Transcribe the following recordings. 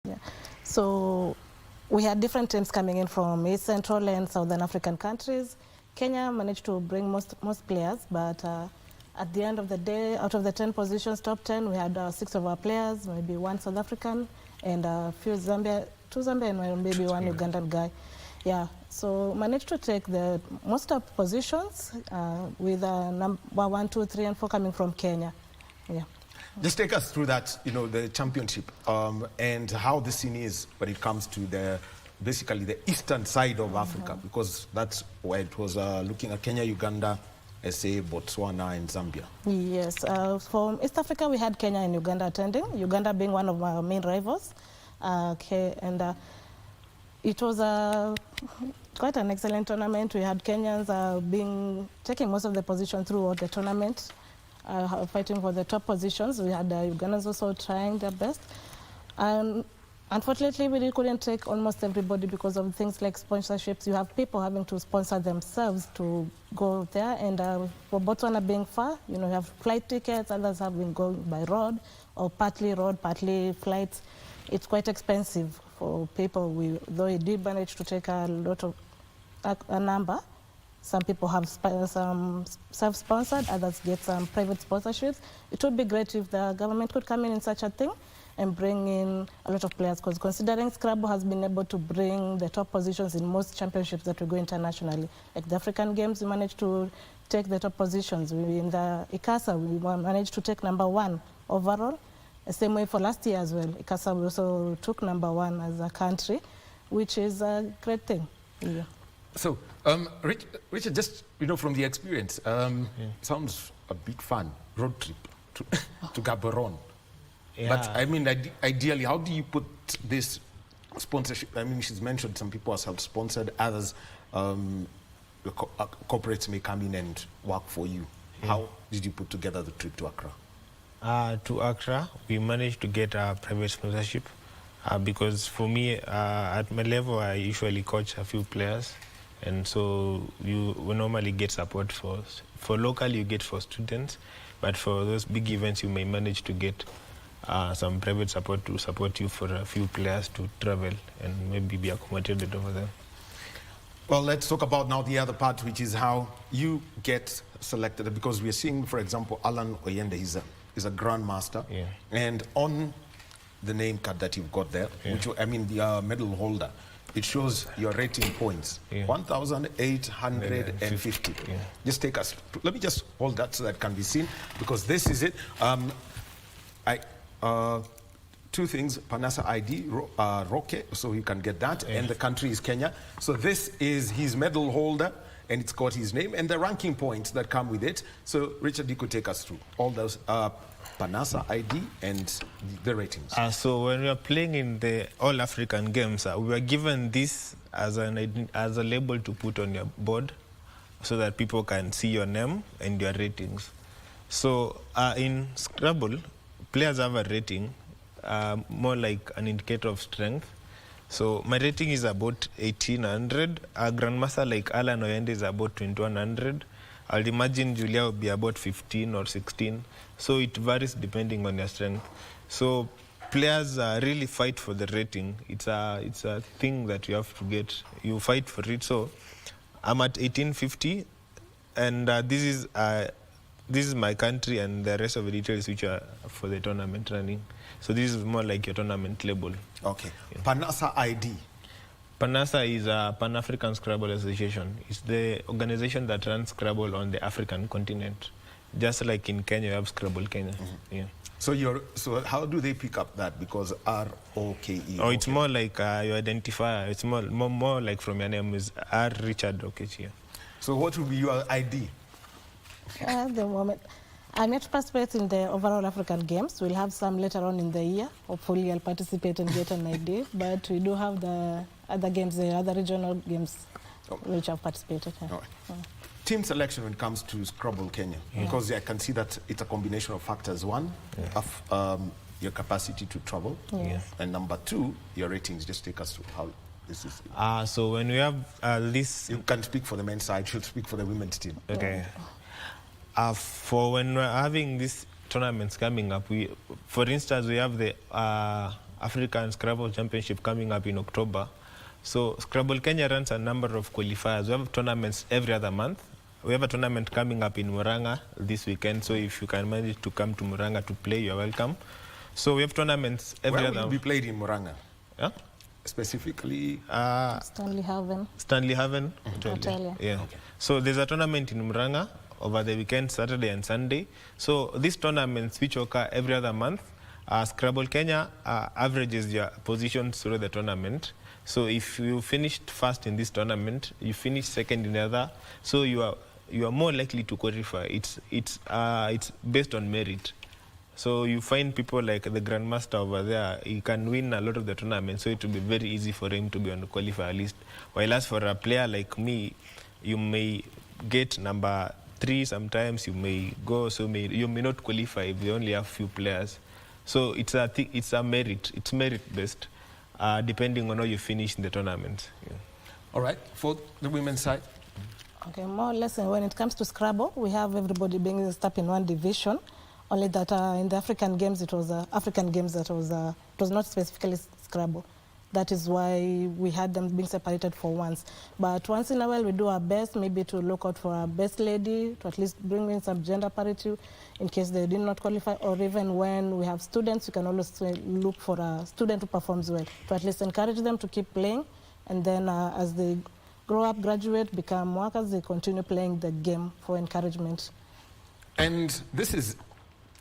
Yeah. So we had different teams coming in from East Central and Southern African countries. Kenya managed to bring most players, but at the end of the day, out of the 10 positions, top 10, we had 6 of our players, maybe 1 South African, and a few 2 Zambian, and maybe 1 Ugandan guy. Yeah, so managed to take the most of positions with number 1, 2, 3, and 4 coming from Kenya. Yeah. Just take us through that, the championship and how the scene is when it comes to basically the eastern side of Africa, because that's where it was looking at Kenya, Uganda, SA, Botswana, and Zambia. Yes, from East Africa, we had Kenya and Uganda attending, Uganda being one of our main rivals. And it was quite an excellent tournament. We had Kenyans taking most of the positions throughout the tournament. Fighting for the top positions. We had Ugandans also trying their best. And unfortunately, we couldn't take almost everybody because of things like sponsorships. You have people having to sponsor themselves to go there. And for Botswana being far, you have flight tickets. Others have been going by road, or partly road, partly flights. It's quite expensive for people. Though we did manage to take a lot of a number. Some people have some self-sponsored, others get some private sponsorships. It would be great if the government could come in such a thing and bring in a lot of players, because considering Scrabble has been able to bring the top positions in most championships that we go internationally. Like the African Games, we managed to take the top positions. In the ICASA, we managed to take number 1 overall. The same way for last year as well. ICASA also took number 1 as a country, which is a great thing. Yeah. So, Richard, just from the experience, sounds a bit fun, road trip to Gaborone. Yeah. But I mean, ideally, how do you put this sponsorship? I mean, she's mentioned some people are self-sponsored, others, corporates may come in and work for you. Yeah. How did you put together the trip to Accra? To Accra, we managed to get a private sponsorship because for me, at my level, I usually coach a few players. And so we normally get support for local, you get for students, but for those big events, you may manage to get some private support to support you for a few players to travel and maybe be accommodated over there. Well, let's talk about now the other part, which is how you get selected, because we're seeing, for example, Alan Oyende is a grandmaster, and on the name card that you've got there, which I mean the medal holder, it shows your rating points, 1,850. Just take us, let me just hold that so that can be seen, because this is it. Two things, Panasa ID, Roque, so you can get that, and the country is Kenya. So this is his medal holder, and it's got his name, and the ranking points that come with it. So Richard, you could take us through all those Panasa ID and the ratings. So when we are playing in the All African Games, we were given this as a label to put on your board so that people can see your name and your ratings. So in Scrabble, players have a rating, more like an indicator of strength. So my rating is about 1,800. A grandmaster like Alan Oyende is about 2,100. I'll imagine Julia will be about 15 or 16. So it varies depending on your strength. So players really fight for the rating. It's a thing that you have to get. You fight for it. So I'm at 1,850, and this is my country, and the rest of the details which are for the tournament running. So this is more like your tournament label. Okay. Yeah. Panasa ID. Panasa is a Pan-African Scrabble Association. It's the organization that runs Scrabble on the African continent. Just like in Kenya, you have Scrabble Kenya. Yeah. So how do they pick up that? Because R-O-K-E. Oh, it's more like your identifier. It's more like from your name is R. Richard Okechi. So what will be your ID? At the moment, I'm yet to participate in the overall African Games. We'll have some later on in the year. Hopefully I'll participate and get an ID. But we do have the other games, the other regional games, which I've participated in. All right. Team selection when it comes to Scrabble Kenya, because I can see that it's a combination of factors. One, your capacity to travel, and number 2, your ratings. Just take us through how this is. So when we have this... You can speak for the men's side, she'll speak for the women's team. Okay. For when we're having these tournaments coming up, for instance, we have the African Scrabble Championship coming up in October. So Scrabble Kenya runs a number of qualifiers. We have tournaments every other month. We have a tournament coming up in Muranga this weekend. So if you can manage to come to Muranga to play, you're welcome. So we have tournaments every Where other. will it be played in Muranga? Yeah? Specifically? Stanley Haven. Stanley Haven Hotel, yeah. So there's a tournament in Muranga over the weekend, Saturday and Sunday. So these tournaments, which occur every other month, Scrabble Kenya averages your positions through the tournament. So if you finished first in this tournament, you finish second in the other, so you are more likely to qualify. It's based on merit. So you find people like the Grandmaster over there, he can win a lot of the tournaments, so it will be very easy for him to be on the qualifier list. While as for a player like me, you may get number 3 sometimes, you may go, so you may not qualify if you only have few players. So it's a merit, it's merit based, depending on how you finish in the tournament. Yeah. All right, for the women's side? Okay, more or less when it comes to Scrabble, we have everybody being stuck in one division. Only that in the African games, it was it was not specifically Scrabble. That is why we had them being separated for once. But once in a while, we do our best, maybe to look out for a best lady, to at least bring in some gender parity in case they did not qualify, or even when we have students, you can always look for a student who performs well, to at least encourage them to keep playing. And then as they grow up, graduate, become workers, they continue playing the game for encouragement. And this is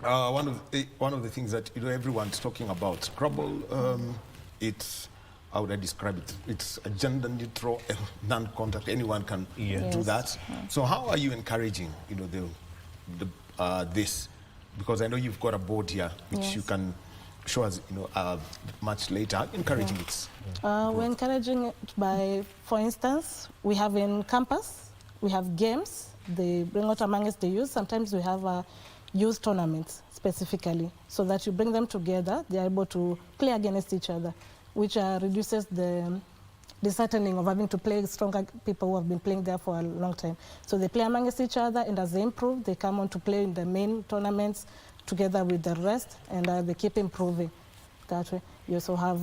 one of the things that everyone's talking about. Scrabble, it's, how would I describe it? It's a gender neutral, non-contact. Anyone can do that. So how are you encouraging, this? Because I know you've got a board here, which you can show us, much later. Encouraging it. We're encouraging it by, for instance, we have in campus, we have games. They bring out among us the youth. Sometimes we have youth tournaments specifically, so that you bring them together. They are able to play against each other, which reduces the disheartening of having to play stronger people who have been playing there for a long time. So they play amongst each other, and as they improve, they come on to play in the main tournaments together with the rest, and they keep improving that way. You also have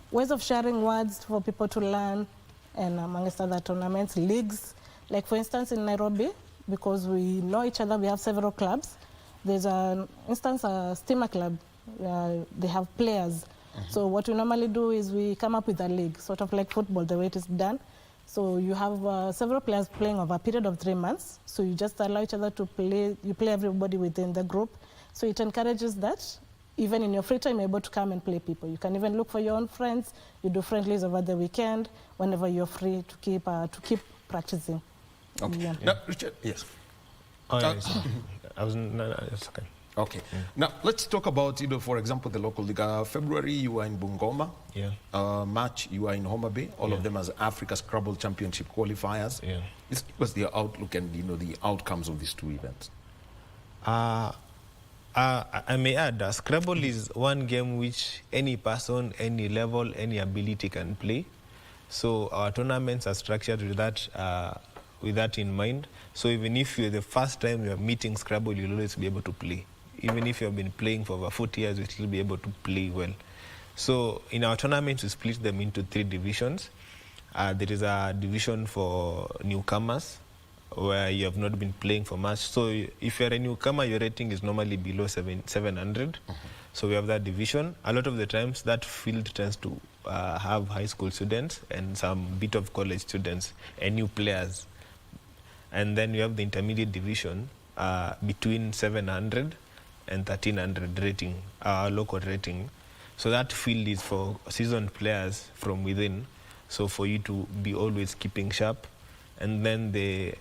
ways of sharing words for people to learn, and amongst other tournaments, leagues. Like for instance, in Nairobi, because we know each other, we have several clubs. There's an instance, a steamer club. They have players. So what we normally do is we come up with a league, sort of like football, the way it is done. So you have several players playing over a period of 3 months. So you just allow each other to play. You play everybody within the group. So it encourages that. Even in your free time, you're able to come and play people. You can even look for your own friends. You do friendlies over the weekend, whenever you're free, to keep practicing. Okay. Yeah. Now, Richard, yes. Oh, yes. It's okay. Okay. Now, let's talk about, for example, the local league. February, you were in Bungoma. Yeah. March, you were in Homa Bay. All of them as Africa Scrabble Championship qualifiers. Yeah. This was the outlook and, the outcomes of these 2 events. I may add, Scrabble is one game which any person, any level, any ability can play. So our tournaments are structured with that in mind. So even if you're the first time you're meeting Scrabble, you'll always be able to play. Even if you've been playing for over 40 years, you'll still be able to play well. So in our tournaments, we split them into 3 divisions. There is a division for newcomers, where you have not been playing for much. So if you're a newcomer, your rating is normally below 700. So we have that division. A lot of the times, that field tends to have high school students and some bit of college students and new players. And then you have the intermediate division between 700 and 1300 rating, local rating. So that field is for seasoned players from within. So for you to be always keeping sharp. And then the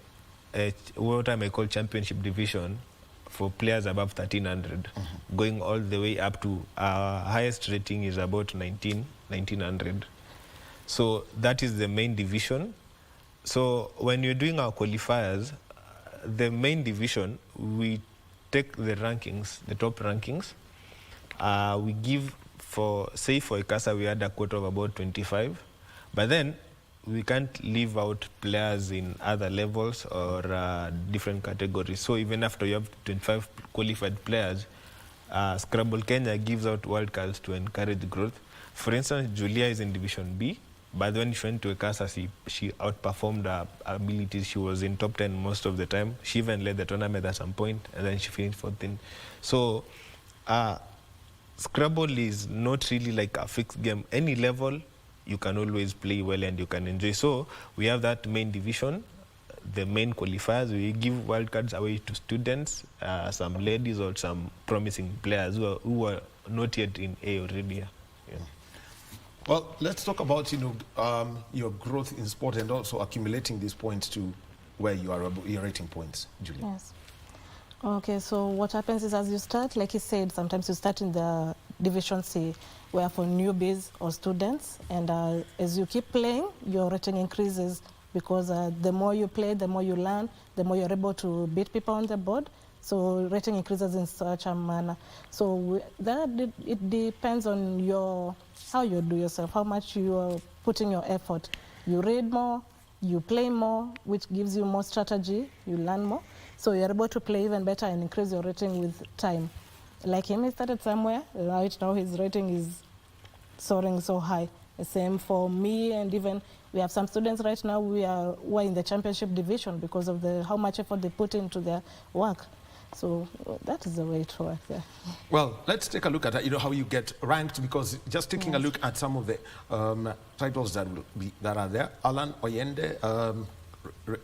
what I may call championship division for players above 1300, going all the way up to our highest rating is about 1900. So that is the main division. So when you're doing our qualifiers, the main division, we take the rankings, the top rankings. We give for ICASA, we had a quota of about 25. But then we can't leave out players in other levels or different categories. So even after you have 25 qualified players, Scrabble Kenya gives out wildcards to encourage growth. For instance, Julia is in Division B, but when she went to Ekasa, she outperformed her abilities. She was in top 10 most of the time. She even led the tournament at some point, and then she finished 14th. So Scrabble is not really like a fixed game. Any level, you can always play well and you can enjoy. So we have that main division, the main qualifiers. We give wildcards away to students, some ladies or some promising players who are not yet in A already. Yeah. Well, let's talk about your growth in sport and also accumulating these points to where you are your rating points, Julia. Yes. Okay, so what happens is as you start, like he said, sometimes you start in the Division C, where for newbies or students, and as you keep playing, your rating increases because the more you play, the more you learn, the more you're able to beat people on the board. So rating increases in such a manner. So it depends on how you do yourself, how much you are putting your effort. You read more, you play more, which gives you more strategy, you learn more. So you're able to play even better and increase your rating with time. Like him, he started somewhere, right now his rating is soaring so high. The same for me, and even we have some students right now who are in the championship division because of how much effort they put into their work. So that is the way to work there. Well, let's take a look at how you get ranked, because just taking a look at some of the titles that are there. Alan Oyende,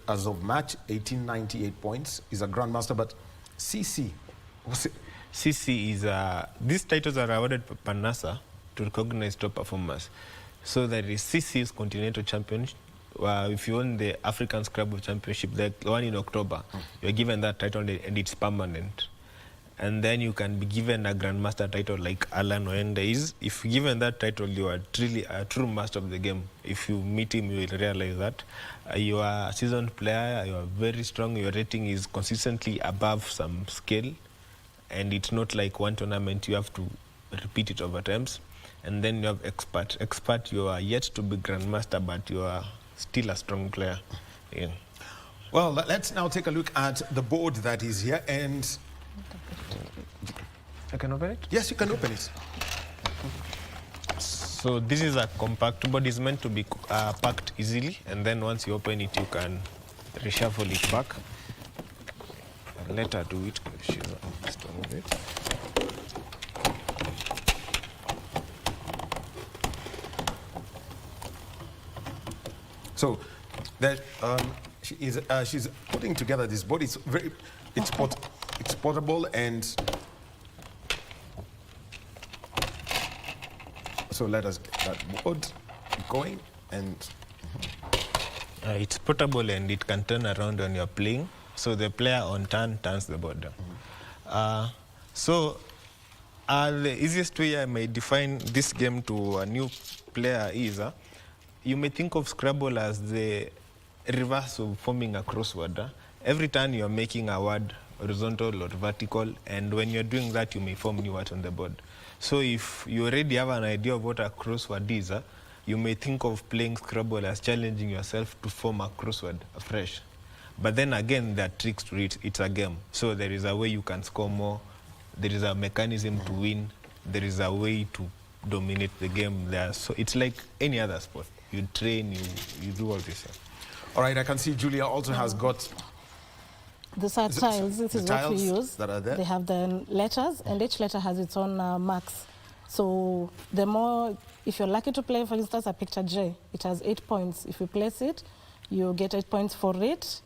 as of March, 1898 points, is a grandmaster, but CC, what's it? CC is, these titles are awarded by PANASA to recognize top performers. So there is CC is Continental Champion. If you won the African Scrabble Championship, the one in October, you're given that title and it's permanent. And then you can be given a grandmaster title like Alan Oyende is. If given that title, you are truly a true master of the game. If you meet him, you will realize that. You are a seasoned player, you are very strong, your rating is consistently above some scale. And it's not like one tournament, you have to repeat it over times. And then you have expert. Expert, you are yet to be grandmaster, but you are still a strong player. Yeah. Well, let's now take a look at the board that is here, and I can open it? Yes, you can open it. So this is a compact board. It's meant to be packed easily, and then once you open it, you can reshuffle it back. And let her do it because she's strong with it. So that she's putting together this board. It's portable, and so let us get that board going. And it's portable and it can turn around when you're playing. So the player on turn turns the board down. The easiest way I may define this game to a new player is you may think of Scrabble as the reverse of forming a crossword. Every time you're making a word horizontal or vertical, and when you're doing that, you may form new words on the board. So if you already have an idea of what a crossword is, you may think of playing Scrabble as challenging yourself to form a crossword afresh. But then again, there are tricks to it. It's a game. So there is a way you can score more. There is a mechanism to win. There is a way to dominate the game there. So it's like any other sport. You train, you do all this. All right, I can see Julia also has got... These are tiles. This is what we use. That are there. They have the letters, and each letter has its own marks. So the more, if you're lucky to play, for instance, a picture J, it has 8 points. If you place it, you get 8 points for it,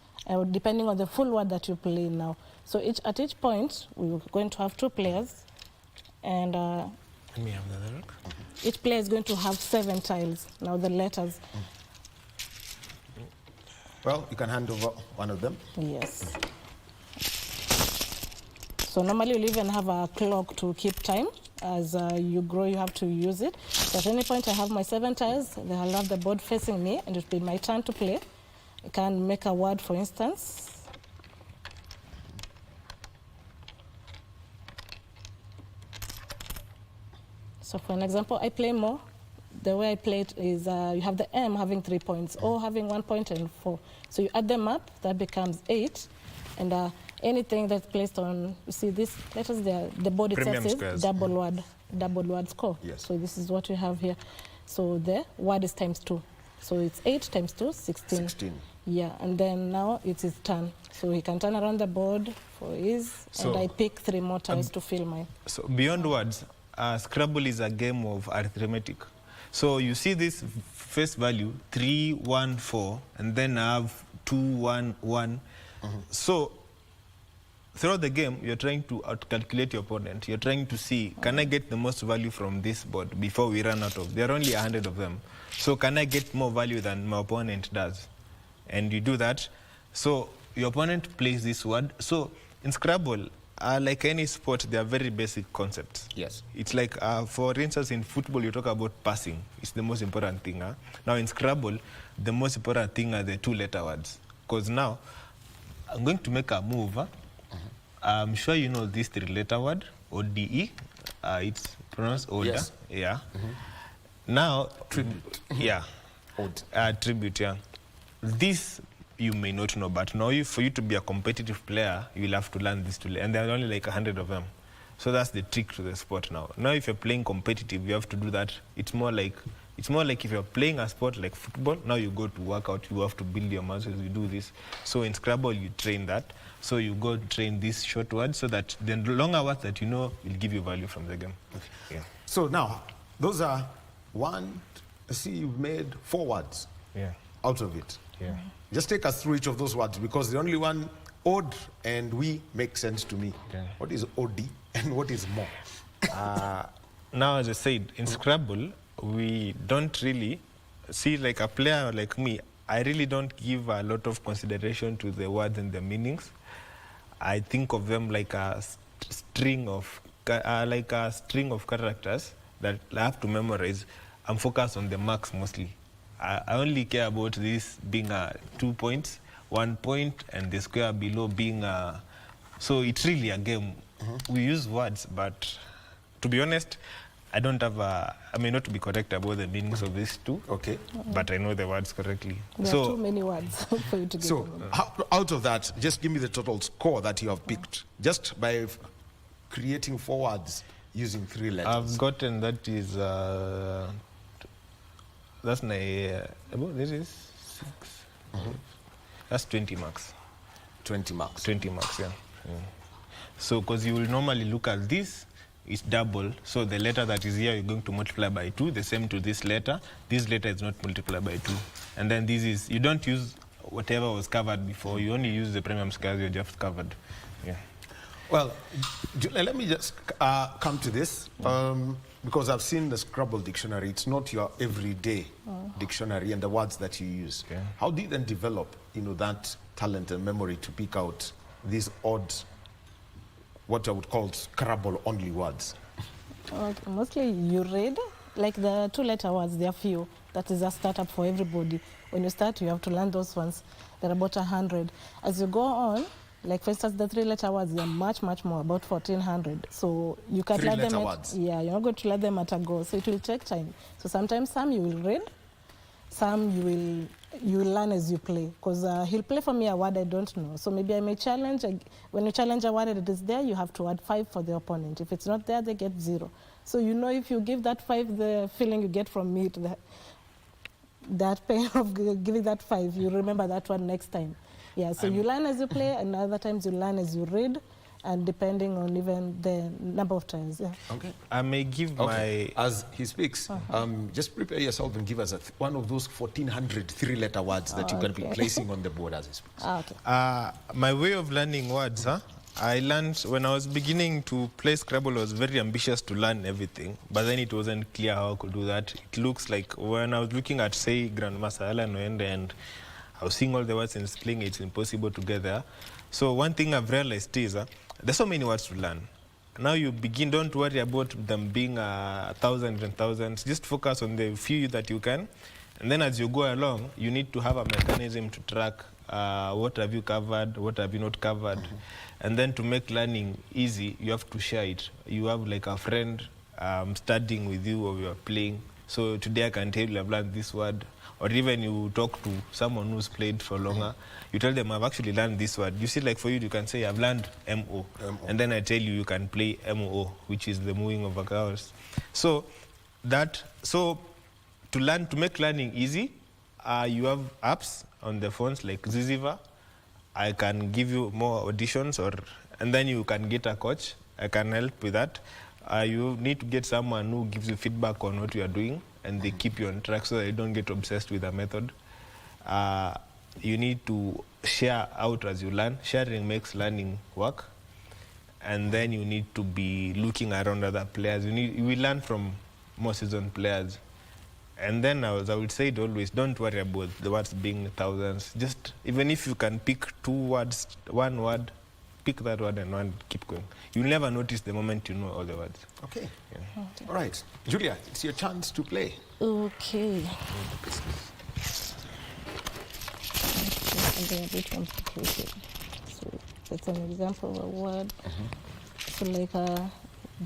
depending on the full word that you play now. So at each point, we're going to have 2 players, and each player is going to have 7 tiles. Now the letters. Well, you can hand over one of them. Yes. So normally you'll even have a clock to keep time. As you grow, you have to use it. So at any point I have my 7 tiles, then I'll have the board facing me, and it'll be my turn to play. I can make a word, for instance. So for an example, I play more. The way I play it is you have the M having 3 points, O having 1 point and 4. So you add them up, that becomes 8. And anything that's placed on, you see this letters there, the board itself Premium says squares. double word score. Yes. So this is what we have here. So the word is times 2. So it's 8 times 2, 16. 16. Yeah, and then now it's his turn. So he can turn around the board for his, So, and I pick 3 more times to fill mine. So beyond words, Scrabble is a game of arithmetic. So you see this face value, 3, 1, 4, and then I have 2, 1, 1. So throughout the game, you're trying to calculate your opponent. You're trying to see, can I get the most value from this board before we run out of? There are only 100 of them. So can I get more value than my opponent does? And you do that. So your opponent plays this word. So in Scrabble, like any sport, there are very basic concepts. Yes. It's like, for instance, in football, you talk about passing. It's the most important thing. Now in Scrabble, the most important thing are the 2-letter words. Because now, I'm going to make a move. I'm sure you know this 3-letter word, ODE. It's pronounced Oda. Yes. Yeah. Now, Tribute. yeah. Odd. Tribute, yeah. This you may not know, but now for you to be a competitive player, you'll have to learn this and there are only like 100 of them. So that's the trick to the sport now. Now if you're playing competitive, you have to do that. It's more like if you're playing a sport like football, now you go to work out, you have to build your muscles, you do this. So in Scrabble, you train that. So you go train these short words so that the longer words that you know will give you value from the game. Okay. Yeah. So now, those are you've made 4 words out of it. Yeah. Just take us through each of those words, because the only one, odd and we, make sense to me. Yeah. What is OD and what is more? Now, as I said, in Scrabble, we don't really see, like a player like me, I really don't give a lot of consideration to the words and the meanings. I think of them like a string of characters that I have to memorize. I'm focused on the marks mostly. I only care about this being 2 points, 1 point, and the square below being so it's really a game. We use words, but to be honest, I don't have I may not be correct about the meanings of these two. Okay. But I know the words correctly. There are too many words for you to get them. Out of that, just give me the total score that you have picked, just by creating 4 words using 3 letters. I've gotten that is that's this is 6. That's 20 marks. 20 marks. 20 marks, yeah. So, because you will normally look at this, it's double. So the letter that is here, you're going to multiply by 2, the same to this letter. This letter is not multiplied by 2. And then this is, you don't use whatever was covered before. You only use the premium scales you just covered. Yeah. Well, let me just come to this, because I've seen the Scrabble dictionary. It's not your everyday dictionary and the words that you use. Okay. How do you then develop, that talent and memory to pick out these odd, what I would call Scrabble-only words? Mostly you read, like the 2-letter words, there are few. That is a startup for everybody. When you start, you have to learn those ones. There are about 100. As you go on, like for instance, the 3-letter words, they are much, much more, about 1,400. So you can learn them. Words. Yeah, you're not going to learn them at a go. So it will take time. So sometimes some you will read, some you will learn as you play. Because he'll play for me a word I don't know. So maybe I may challenge. When you challenge a word and it is there, you have to add 5 for the opponent. If it's not there, they get 0. So if you give that 5, the feeling you get from me, that pain of giving that 5, you remember that one next time. Yeah, so you learn as you play, and other times you learn as you read, and depending on even the number of times. Yeah. Okay. I may give As he speaks, just prepare yourself and give us one of those 1,400 3-letter words that you're going to be placing on the board as he speaks. Okay. My way of learning words, I learned when I was beginning to play Scrabble, I was very ambitious to learn everything, but then it wasn't clear how I could do that. It looks like when I was looking at, say, Grandmaster Alan Noende, and I was seeing all the words and spelling, it's impossible to get there. So one thing I've realized is there's so many words to learn. Now you begin, don't worry about them being 1,000 and thousands. Just focus on the few that you can. And then as you go along, you need to have a mechanism to track what have you covered, what have you not covered. And then to make learning easy, you have to share it. You have like a friend studying with you or you are playing. So today I can tell you I've learned this word. Or even you talk to someone who's played for longer, you tell them I've actually learned this word. You see, like for you can say I've learned MO. And then I tell you can play MO, which is the moving of vowels. So to make learning easy, you have apps on the phones like Ziziva. I can give you more auditions, and then you can get a coach. I can help with that. You need to get someone who gives you feedback on what you are doing, and they keep you on track so that you don't get obsessed with a method. You need to share out as you learn. Sharing makes learning work. And then you need to be looking around other players. We learn from more seasoned players. And then, as I would say it always, don't worry about the words being thousands. Just, even if you can pick 2 words, 1 word, pick that word and keep going. You'll never notice the moment you know all the words. Okay. Yeah. All right. Julia, it's your chance to play. Okay. Something a bit complicated. So that's an example of a word. So like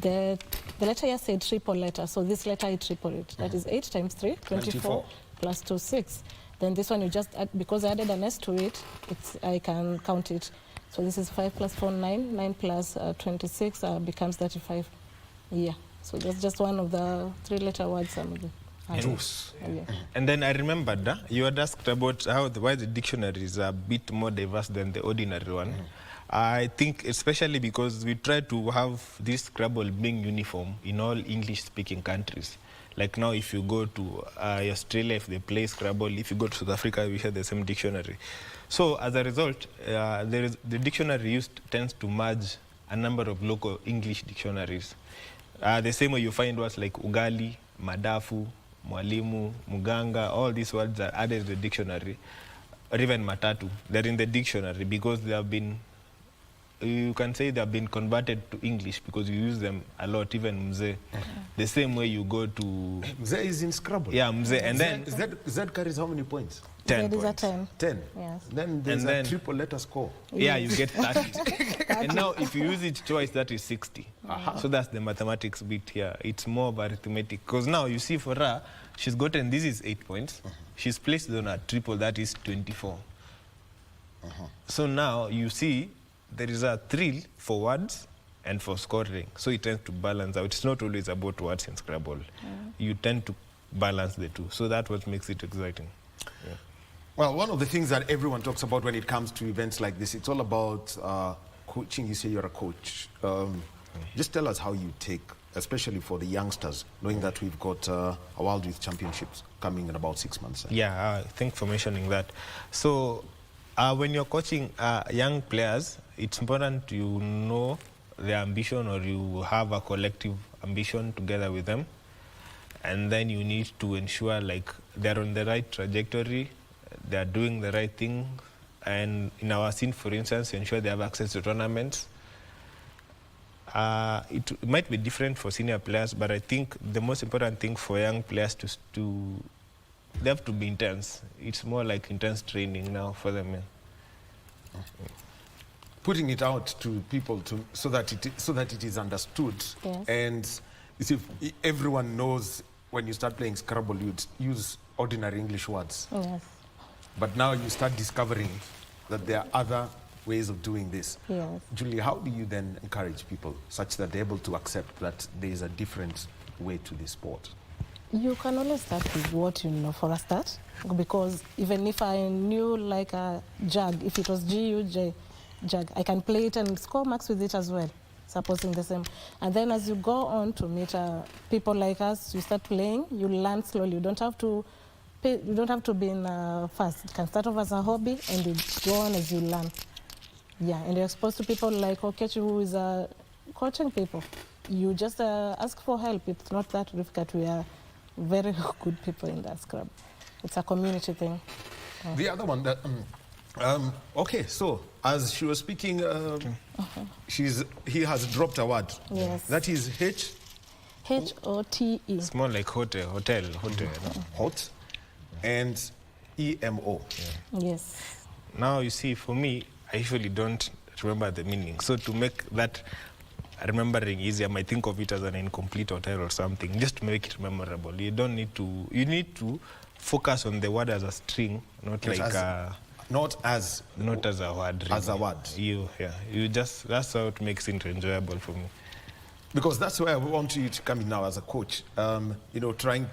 the letter here said triple letter. So this letter I triple it. That is 8 times 3, 24 plus 2, 6. Then this one you just add, because I added an S to it, I can count it. So this is 5 plus 4, 9. 9 plus 26 becomes 35. Yeah. So that's just one of the 3-letter words. And then I remembered you had asked about why the dictionary is a bit more diverse than the ordinary one. I think especially because we try to have this Scrabble being uniform in all English-speaking countries. Like now, if you go to Australia, if they play Scrabble, if you go to South Africa, we have the same dictionary. So as a result, the dictionary tends to merge a number of local English dictionaries. The same way you find words like ugali, madafu, mwalimu, muganga, all these words are added to the dictionary, or even matatu. They're in the dictionary because they have been, you can say they have been converted to English because you use them a lot, even mzee. The same way you go to... Mzee is in Scrabble? Yeah, mzee. And then... Z carries how many points? 10 points. 10. 10? Yes. Then there's a triple letter score. Yeah, you get 30. And now if you use it twice, that is 60. So that's the mathematics bit here. It's more of arithmetic. Because now you see for her, she's gotten, this is 8 points. She's placed on a triple, that is 24. So now you see there is a thrill for words and for scoring. So it tends to balance out. It's not always about words in Scrabble. You tend to balance the two. So that's what makes it exciting. Yeah. Well, one of the things that everyone talks about when it comes to events like this, it's all about coaching. You say you're a coach. Just tell us how you take, especially for the youngsters, knowing that we've got a World Youth Championships coming in about 6 months. Yeah, thanks for mentioning that. So when you're coaching young players, it's important you know their ambition, or you have a collective ambition together with them. And then you need to ensure like they're on the right trajectory, they're doing the right thing. And in our scene, for instance, ensure they have access to tournaments. It might be different for senior players, but I think the most important thing for young players they have to be intense. It's more like intense training now for them. Putting it out to people so that it is understood. Yes. And you see, everyone knows when you start playing Scrabble, you'd use ordinary English words. Yes. But now you start discovering that there are other ways of doing this. Yes. Julie, how do you then encourage people such that they're able to accept that there is a different way to this sport? You can always start with what you know for a start, because even if I knew like a jug, if it was G-U-J, jug, I can play it and score marks with it as well, supposing the same. And then as you go on to meet people like us, you start playing, you learn slowly. You don't have to be in fast. It can start off as a hobby and you go on as you learn. Yeah, and you're exposed to people like Okechi, who is coaching people. You just ask for help. It's not that difficult. We are very good people in that Scrabble. It's a community thing. The other one that, okay, so as she was speaking, he has dropped a word. Yes. That is H-O-T-E. It's more like hotel. Hot, and E-M-O. Yeah. Yes. Now you see, for me, I usually don't remember the meaning. So to make that remembering easy. I might think of it as an incomplete hotel or something, just to make it memorable. You don't need to. You need to focus on the word as a string, not Yes, like not as a word. As a word. You just, that's how it makes it enjoyable for me. Because that's where I want you to come in now as a coach. You know, trying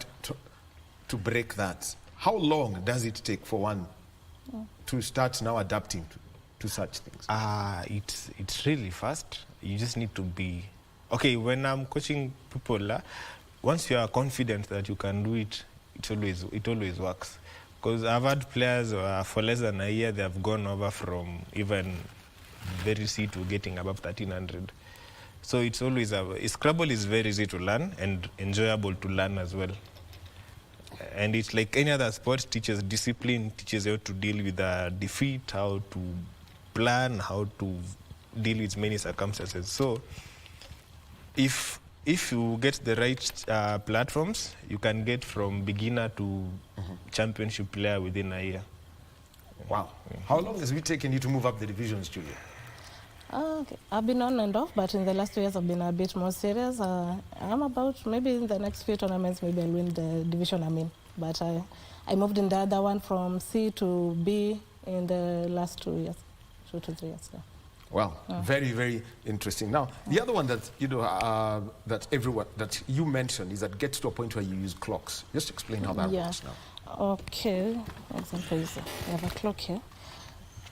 to break that. How long does it take for one to start now adapting to such things? It's really fast. You just need to be okay. When I'm coaching people, once you are confident that you can do it, it always works. Because I've had players for less than a year, they have gone over from even very C to getting above 1300. So it's always Scrabble is very easy to learn and enjoyable to learn as well. And it's like any other sport, teaches discipline, teaches you how to deal with defeat, how to plan, how to deal with many circumstances. So if you get the right platforms, you can get from beginner to championship player within a year. Wow. How long has it taken you to move up the divisions, Julia? Okay. I've been on and off, but in the last 2 years I've been a bit more serious. I'm about, maybe in the next few tournaments, maybe I'll win the division I'm in. But I moved in the other one from C to B in the last 2 years, 2 to 3 years. Yeah. Wow, very, very interesting. Now, the other one that that you mentioned is that gets to a point where you use clocks. Just explain how that works now. Okay, example is I have a clock here.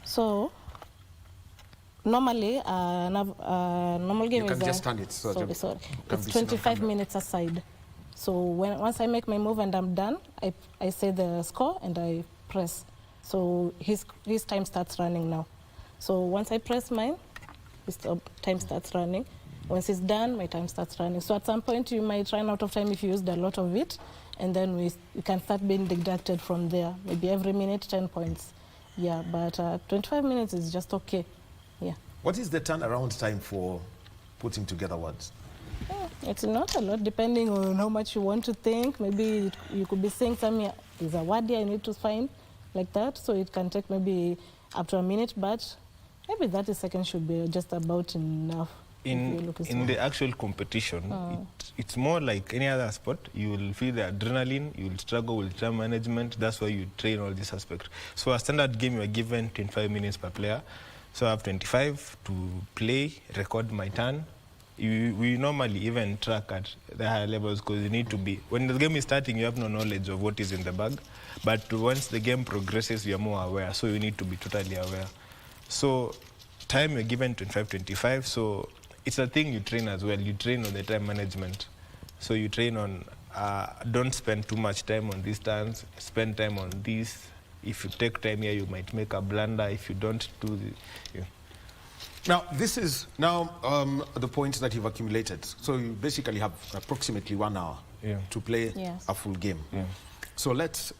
So normally, normal game you can is just stand it. sorry. It's 25 minutes aside. So once I make my move and I'm done, I say the score and I press. So his time starts running now. So once I press mine, his time starts running. Once it's done, my time starts running. So at some point, you might run out of time if you used a lot of it, and then you can start being deducted from there. Maybe every minute, 10 points. Yeah, but 25 minutes is just okay. Yeah. What is the turnaround time for putting together words? It's not a lot, depending on how much you want to think. Maybe you could be saying something, there's a word here I need to find, like that. So it can take maybe up to a minute, but maybe 30 seconds should be just about enough. In the actual competition, it's more like any other sport. You will feel the adrenaline, you will struggle with time management. That's why you train all these aspects. So a standard game, you are given 25 minutes per player. So I have 25 to play, record my turn. We normally even track at the higher levels because you need to be, when the game is starting, you have no knowledge of what is in the bag. But once the game progresses, you are more aware. So you need to be totally aware. So time you're given 25. So it's a thing you train as well. You train on the time management. So you train on, don't spend too much time on these turns, spend time on this. If you take time here, you might make a blunder. If you don't do the, Now, this is now the points that you've accumulated. So you basically have approximately 1 hour to play a full game. Yeah. So let's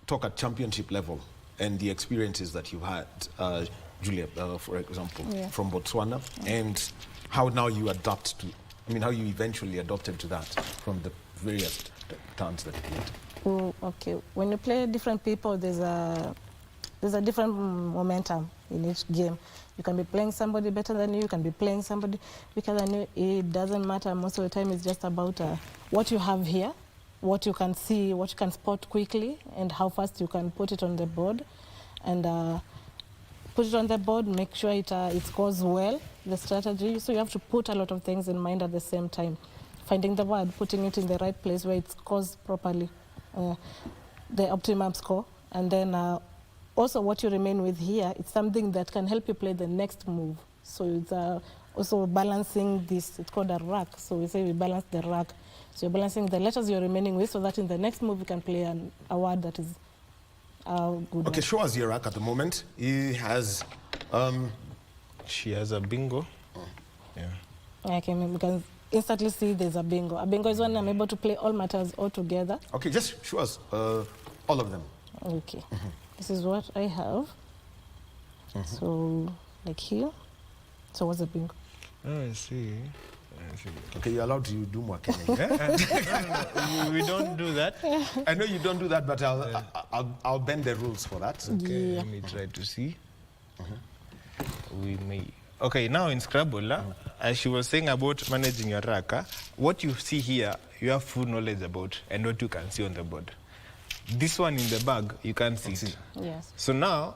talk at championship level and the experiences that you had, Julia, for example, from Botswana, and how now you adapt to, how you eventually adopted to that from the various turns that you played. Okay, when you play different people, there's a different momentum in each game. You can be playing somebody better than you can be playing somebody weaker than you. It doesn't matter. Most of the time, it's just about what you have here, what you can see, what you can spot quickly, and how fast you can put it on the board. And put it on the board, make sure it scores well, the strategy. So you have to put a lot of things in mind at the same time. Finding the word, putting it in the right place where it scores properly, the optimum score. And then also what you remain with here, it's something that can help you play the next move. So it's also balancing this, it's called a rack. So we say we balance the rack. So you're balancing the letters you're remaining with so that in the next move you can play a word that is good. Okay, show us your rack at the moment. He has... she has a bingo. Yeah. Okay, we can instantly see there's a bingo. A bingo is when I'm able to play all matters all together. Okay, just show us all of them. Okay. This is what I have. So, like here. So what's the bingo? Oh, I see. Okay, you're allowed to do more. We don't do that. I know you don't do that, but I'll bend the rules for that. Okay, let me try to see. We may... Okay, now in Scrabble, as she was saying about managing your rack, what you see here, you have full knowledge about, and what you can see on the board. This one in the bag, you can't see it. Yes. So now,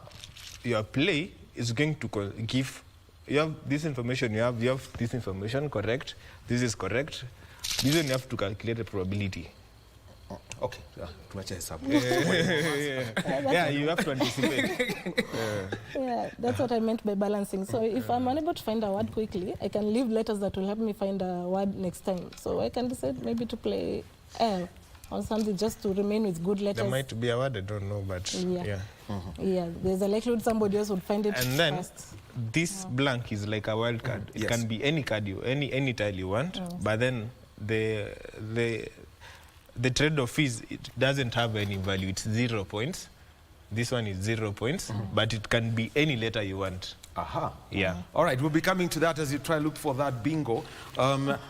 your play is going to give, you have this information, you have this information, correct, this is correct. This one you have to calculate the probability. Okay. Tuache hesabu. Yeah, you have to anticipate. Yeah, that's what I meant by balancing. So if I'm unable to find a word quickly, I can leave letters that will help me find a word next time. So I can decide maybe to play L or something just to remain with good letters. There might be a word I don't know, but yeah. Yeah, there's a likelihood somebody else would find it And then first. this blank is like a wild card. It Yes. can be any card any tile you want, but then the trade-off is it doesn't have any value. It's 0 points. This one is 0 points, but it can be any letter you want. Aha. Yeah. All right, we'll be coming to that as you try to look for that bingo.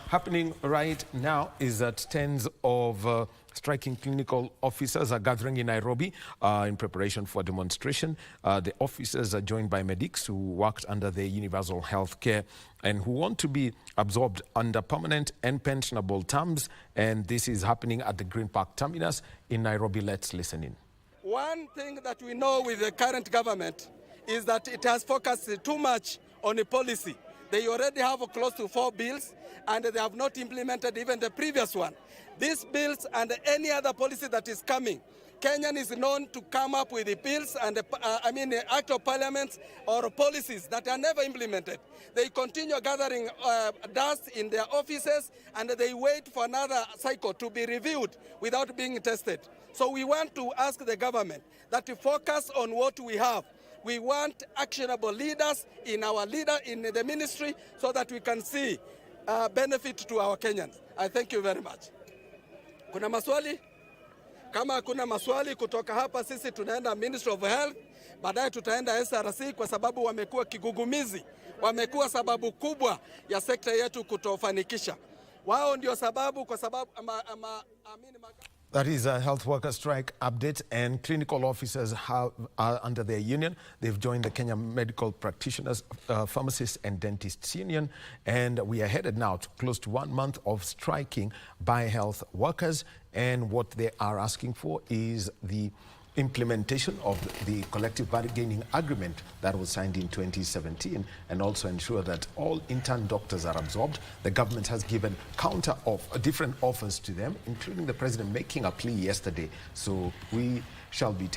Happening right now is that tens of striking clinical officers are gathering in Nairobi in preparation for a demonstration. The officers are joined by medics who worked under the universal health care and who want to be absorbed under permanent and pensionable terms. And this is happening at the Green Park terminus in Nairobi. Let's listen in. One thing that we know with the current government is that it has focused too much on a policy. They already have close to 4 bills and they have not implemented even the previous one. These bills and any other policy that is coming, Kenyan is known to come up with the bills and the act of parliament or policies that are never implemented. They continue gathering dust in their offices and they wait for another cycle to be reviewed without being tested. So we want to ask the government that to focus on what we have. We want actionable leaders in the ministry so that we can see benefit to our Kenyans. I thank you very much. Kuna maswali? Kama hakuna maswali kutoka hapa, sisi tunaenda Ministry of Health, baadaye tutaenda SRC kwa sababu wamekuwa kigugumizi, wamekuwa sababu kubwa ya sekta yetu kutofanikisha. Wao ndio sababu kwa sababu That is a health worker strike update, and clinical officers are under their union. They've joined the Kenya Medical Practitioners, Pharmacists and Dentists Union, and we are headed now to close to 1 month of striking by health workers. And what they are asking for is the implementation of the collective bargaining agreement that was signed in 2017, and also ensure that all intern doctors are absorbed. The government has given different offers to them, including the president making a plea yesterday. So we shall be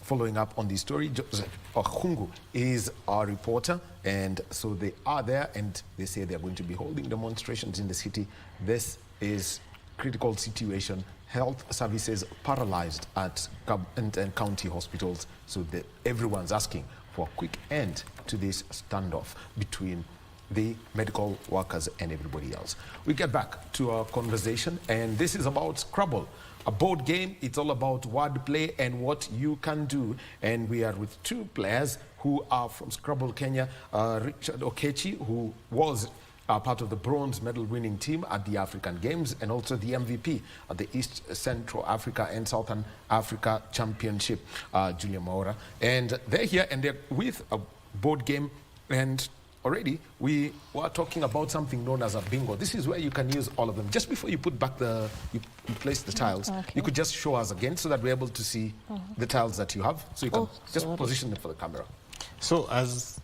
following up on the story. Joseph Okungu is our reporter, and so they are there, and they say they're going to be holding demonstrations in the city. This is critical situation. Health services paralyzed at and county hospitals, so that everyone's asking for a quick end to this standoff between the medical workers and everybody else. We get back to our conversation, and this is about Scrabble, a board game. It's all about wordplay and what you can do, and we are with 2 players who are from Scrabble Kenya. Richard Okechi, who was part of the bronze medal winning team at the African Games, and also the MVP at the East Central Africa and Southern Africa Championship, Julia Maura. And they're here and they're with a board game, and already we were talking about something known as a bingo. This is where you can use all of them. Just before you put back you place the tiles, you could just show us again so that we're able to see the tiles that you have. So you can just position them for the camera. So as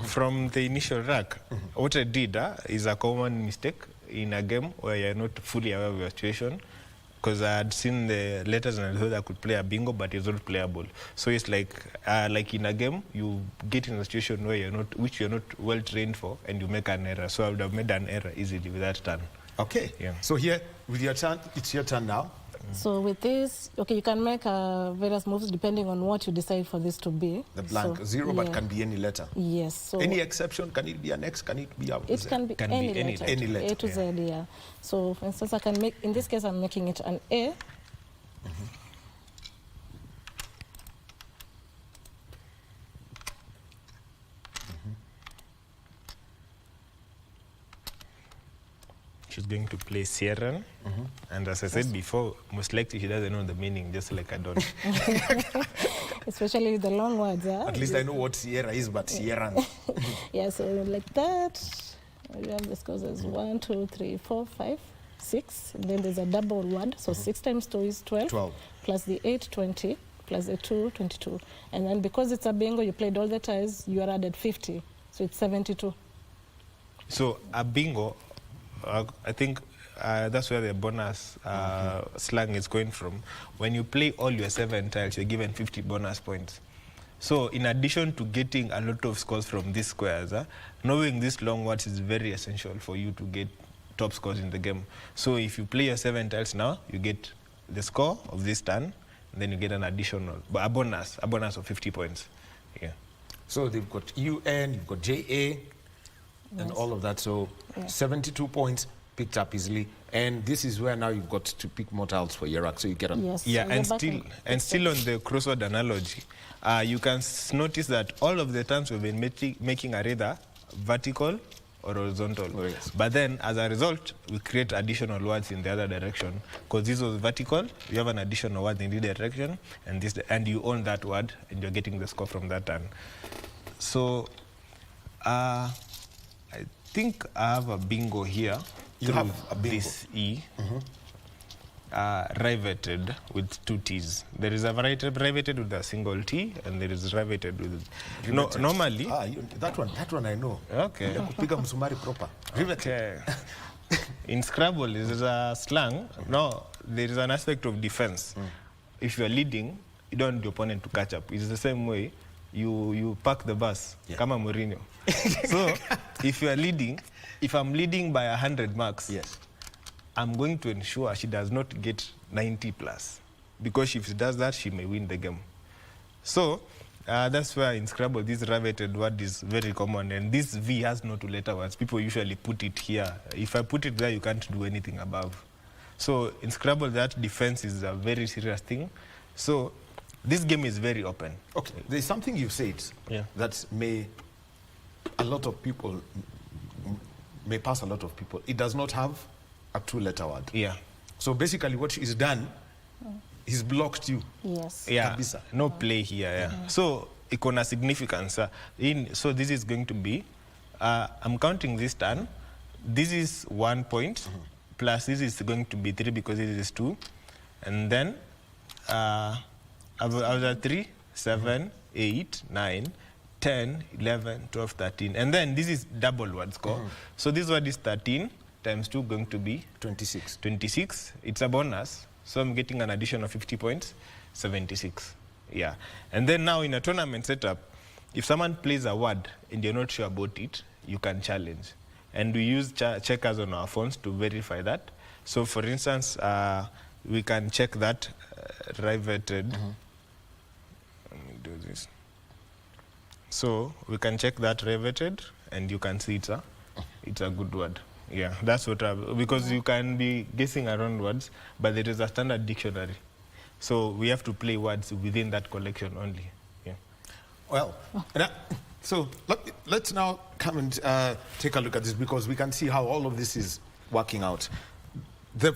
from the initial rack, what I did is a common mistake in a game where you're not fully aware of your situation, because I had seen the letters and I thought I could play a bingo, but it's not playable. So it's like in a game, you get in a situation where you're not well trained for, and you make an error. So I would have made an error easily with that turn. Okay. Yeah. So here, with your turn, it's your turn now. So with this, okay, you can make various moves depending on what you decide for this to be. The blank, so, 0, but can be any letter. Yes. So any exception? Can it be an X? Can it be a Z? It can be any letter. Any letter. A to Z, yeah. So for instance, I can make, in this case, I'm making it an A. She's going to play Sierran. And as I said before, most likely she doesn't know the meaning, just like I don't. Especially with the long words. At least I know what Sierra is, but Sierra. Yeah, so like that, we have the scores as 1, 2, 3, 4, 5, 6. And then there's a double word, so 6 times 2 is 12. 12. Plus the 8, 20. Plus the 2, 22. And then because it's a bingo, you played all the ties, you are added 50. So it's 72. So a bingo, I think that's where the bonus slang is going from. When you play all your 7 tiles, you're given 50 bonus points. So in addition to getting a lot of scores from these squares, knowing these long words is very essential for you to get top scores in the game. So if you play your 7 tiles now, you get the score of this turn, and then you get an additional, a bonus of 50 points. Yeah. So they've got UN, you've got JA, and all of that. So 72 points picked up easily. And this is where now you've got to pick more tiles for Iraq, so you get on. Yes. Yeah, So and still on the crossword analogy, you can notice that all of the times we've been making are either vertical or horizontal. Oh, yes. But then, as a result, we create additional words in the other direction. Because this was vertical, you have an additional word in the direction, and you own that word, and you're getting the score from that turn. So, I think I have a bingo here. You have a bingo. This E. Riveted with 2 T's. There is a riveted with a single T, and there is riveted with... normally... that one I know. Okay. Kupiga msumari proper. Riveted. Okay. In Scrabble, there is a slang. No, there is an aspect of defense. If you are leading, you don't want the opponent to catch up. It's the same way you park the bus, kama Mourinho. So, if you are leading, if I'm leading by 100 marks, Yes. I'm going to ensure she does not get 90 plus. Because if she does that, she may win the game. So, that's why in Scrabble, this riveted word is very common. And this V has no 2 letter words. People usually put it here. If I put it there, you can't do anything above. So, in Scrabble, that defense is a very serious thing. So, this game is very open. Okay, there's something you've said that a lot of people may pass a lot of people. It does not have a 2-letter word. Yeah. So basically what he's done, he's blocked you. Yes. Yeah. Kabisa. No play here. Yeah. So, ikona significance. So, this is going to be, I'm counting this turn. This is 1 point, plus this is going to be 3 because this is 2. And then, after 3, 7, 8, 9, 10, 11, 12, 13. And then this is double word score. So this word is 13 times 2 going to be 26. 26. It's a bonus. So I'm getting an additional 50 points, 76. Yeah. And then now in a tournament setup, if someone plays a word and you're not sure about it, you can challenge. And we use checkers on our phones to verify that. So for instance, we can check that riveted. Let me do this. So we can check that riveted, and you can see it's a good word. Yeah, that's what because you can be guessing around words, but there is a standard dictionary. So we have to play words within that collection only. Yeah. Well, so let's now come and take a look at this, because we can see how all of this is working out. The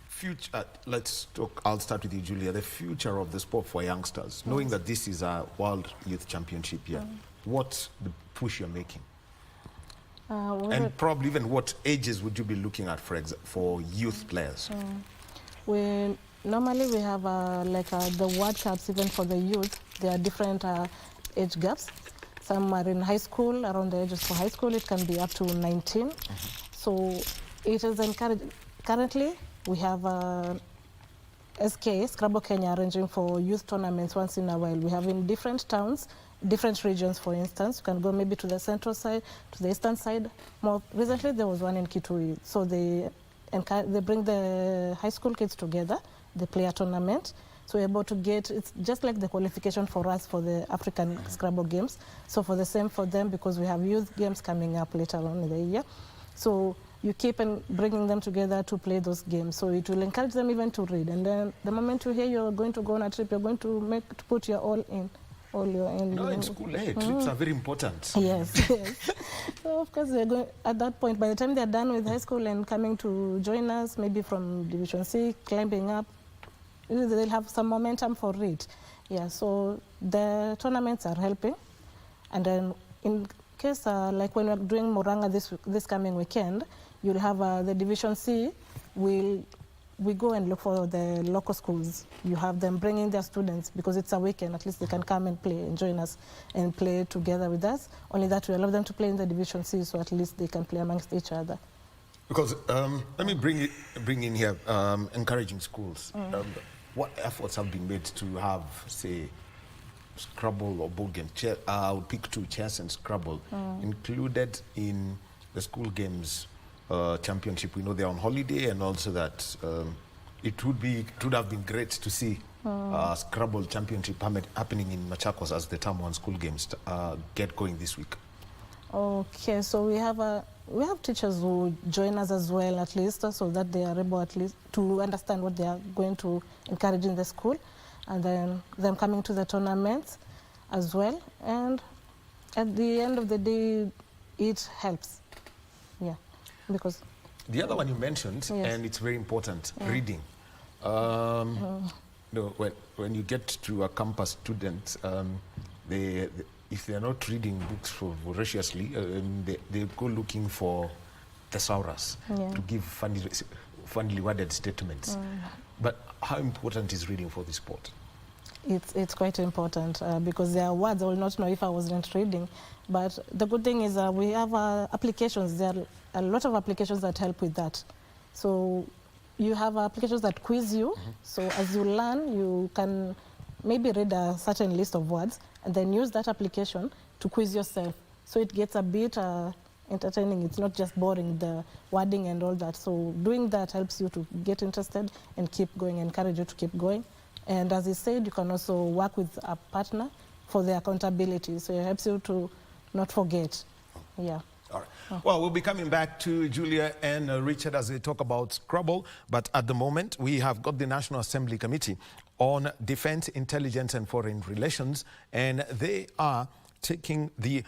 future, let's talk, I'll start with you, Julia. The future of the sport for youngsters, knowing that this is a World Youth Championship here, what's the push you're making? And probably even what ages would you be looking at for youth players? Normally we have the World Cups, even for the youth, there are different age gaps. Some are in high school, around the ages for high school, it can be up to 19. So it is encouraged. Currently, we have SK, Scrabble Kenya, arranging for youth tournaments once in a while. We have in different towns, different regions, for instance. You can go maybe to the central side, to the eastern side. More recently, there was one in Kitui. So they bring the high school kids together, they play a tournament. So we're able to get, it's just like the qualification for us for the African Scrabble games. So for the same for them, because we have youth games coming up later on in the year. So you keep bringing them together to play those games. So it will encourage them even to read. And then the moment you hear you're going to go on a trip, you're going to put your all in. all your end. No, in school, trips are very important. Yes, yes. So of course they're going at that point. By the time they're done with high school and coming to join us, maybe from Division C, climbing up, they'll have some momentum for it. Yeah. So the tournaments are helping, and then in case like when we're doing Moranga this coming weekend, you'll have the Division C. We go and look for the local schools. You have them bringing their students because it's a weekend. At least they can come and play and join us and play together with us. Only that we allow them to play in the Division C, so at least they can play amongst each other. Because let me bring in here encouraging schools. What efforts have been made to have, say, Scrabble or board game? I would pick two, chess and Scrabble, included in the school games championship. We know they're on holiday, and also that it would have been great to see Scrabble championship happening in Machakos as the Term 1 school games get going this week. Okay, so we have teachers who join us as well, at least, so that they are able at least to understand what they are going to encourage in the school, and then them coming to the tournaments as well. And at the end of the day, it helps. Yeah, because the other one you mentioned, yes, and it's very important, reading. When you get to a campus student, if they're not reading books voraciously, they go looking for thesaurus to give funny worded statements. But how important is reading for the sport? It's quite important because there are words I will not know if I wasn't reading. But the good thing is we have applications. There are a lot of applications that help with that. So you have applications that quiz you. So as you learn, you can maybe read a certain list of words and then use that application to quiz yourself. So it gets a bit entertaining. It's not just boring, the wording and all that. So doing that helps you to get interested and keep going, encourage you to keep going. And as he said, you can also work with a partner for the accountability. So it helps you to not forget. Yeah. All right. Well, we'll be coming back to Julia and Richard as they talk about Scrabble. But at the moment, we have got the National Assembly Committee on Defense, Intelligence and Foreign Relations, and they are taking the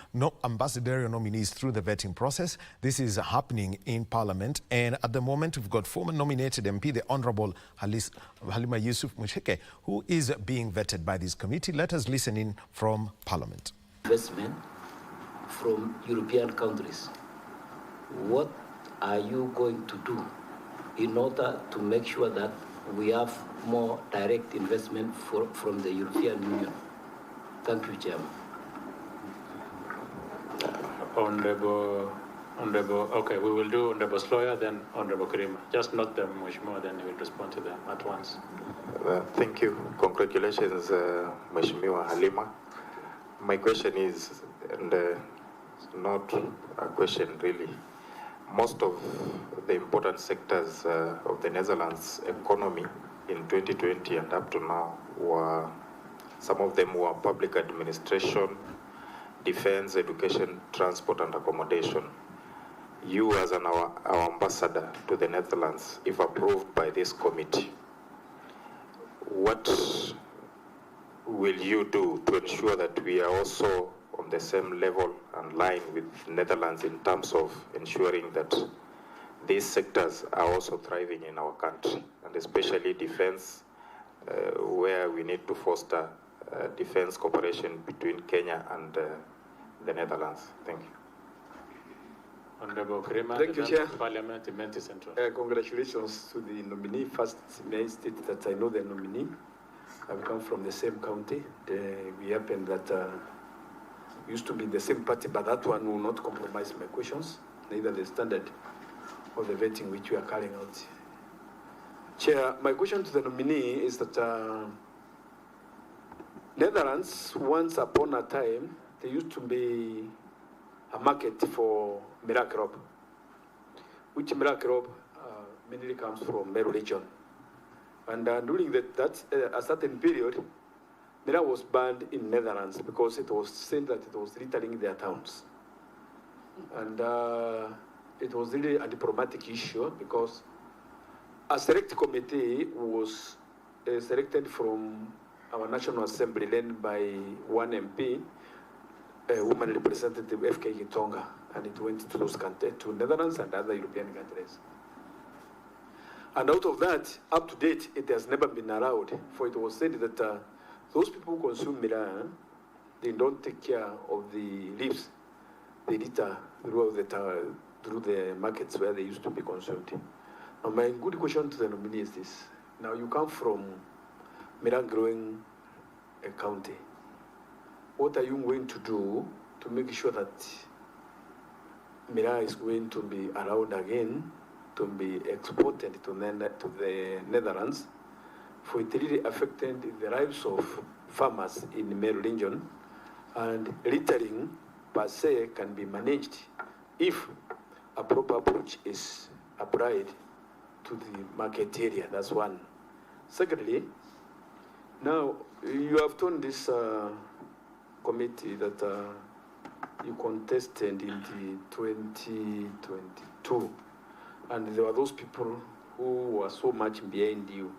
ambassadorial nominees through the vetting process. This is happening in Parliament, and at the moment we've got former nominated MP, the Honourable Halima Yusuf Musheke, who is being vetted by this committee. Let us listen in from Parliament. Investment from European countries. What are you going to do in order to make sure that we have more direct investment from the European Union? Thank you, Chairman. Honorable, okay, we will do Honorable Sloya, then Honorable Karima. Just not them much more, then we will respond to them at once. Thank you. Congratulations, Mheshimiwa Halima. My question is, and not a question really, most of the important sectors of the Netherlands economy in 2020 and up to now some of them were public administration, defense, education, transport and accommodation. You as our ambassador to the Netherlands, if approved by this committee, what will you do to ensure that we are also on the same level and line with Netherlands in terms of ensuring that these sectors are also thriving in our country, and especially defense, where we need to foster defense cooperation between Kenya and the Netherlands? Thank you. Honorable Karima, Thank you, Chair. Parliamentary Central. Congratulations to the nominee. First, may I state that I know the nominee. I've come from the same county. We happen that used to be the same party, but that one will not compromise my questions, neither the standard or the vetting which we are carrying out. Chair, my question to the nominee is that Netherlands, once upon a time, there used to be a market for Miracle, which Miracle mainly comes from Meru region. And during that a certain period, Mira was banned in Netherlands because it was said that it was littering their towns. And it was really a diplomatic issue because a select committee was selected from our National Assembly led by one MP, a woman representative, FK Gitonga, and it went to those countries, to Netherlands and other European countries. And out of that, up to date, it has never been allowed, for it was said that those people who consume miraa, they don't take care of the leaves. They litter through the markets where they used to be consumed. Now, my good question to the nominee is this. Now, you come from miraa growing a county. What are you going to do to make sure that miraa is going to be allowed again to be exported to the Netherlands, for it really affected the lives of farmers in the Meru region, and littering per se can be managed if a proper approach is applied to the market area. That's one. Secondly, now you have told this committee that you contested in the 2022, and there were those people who were so much behind you.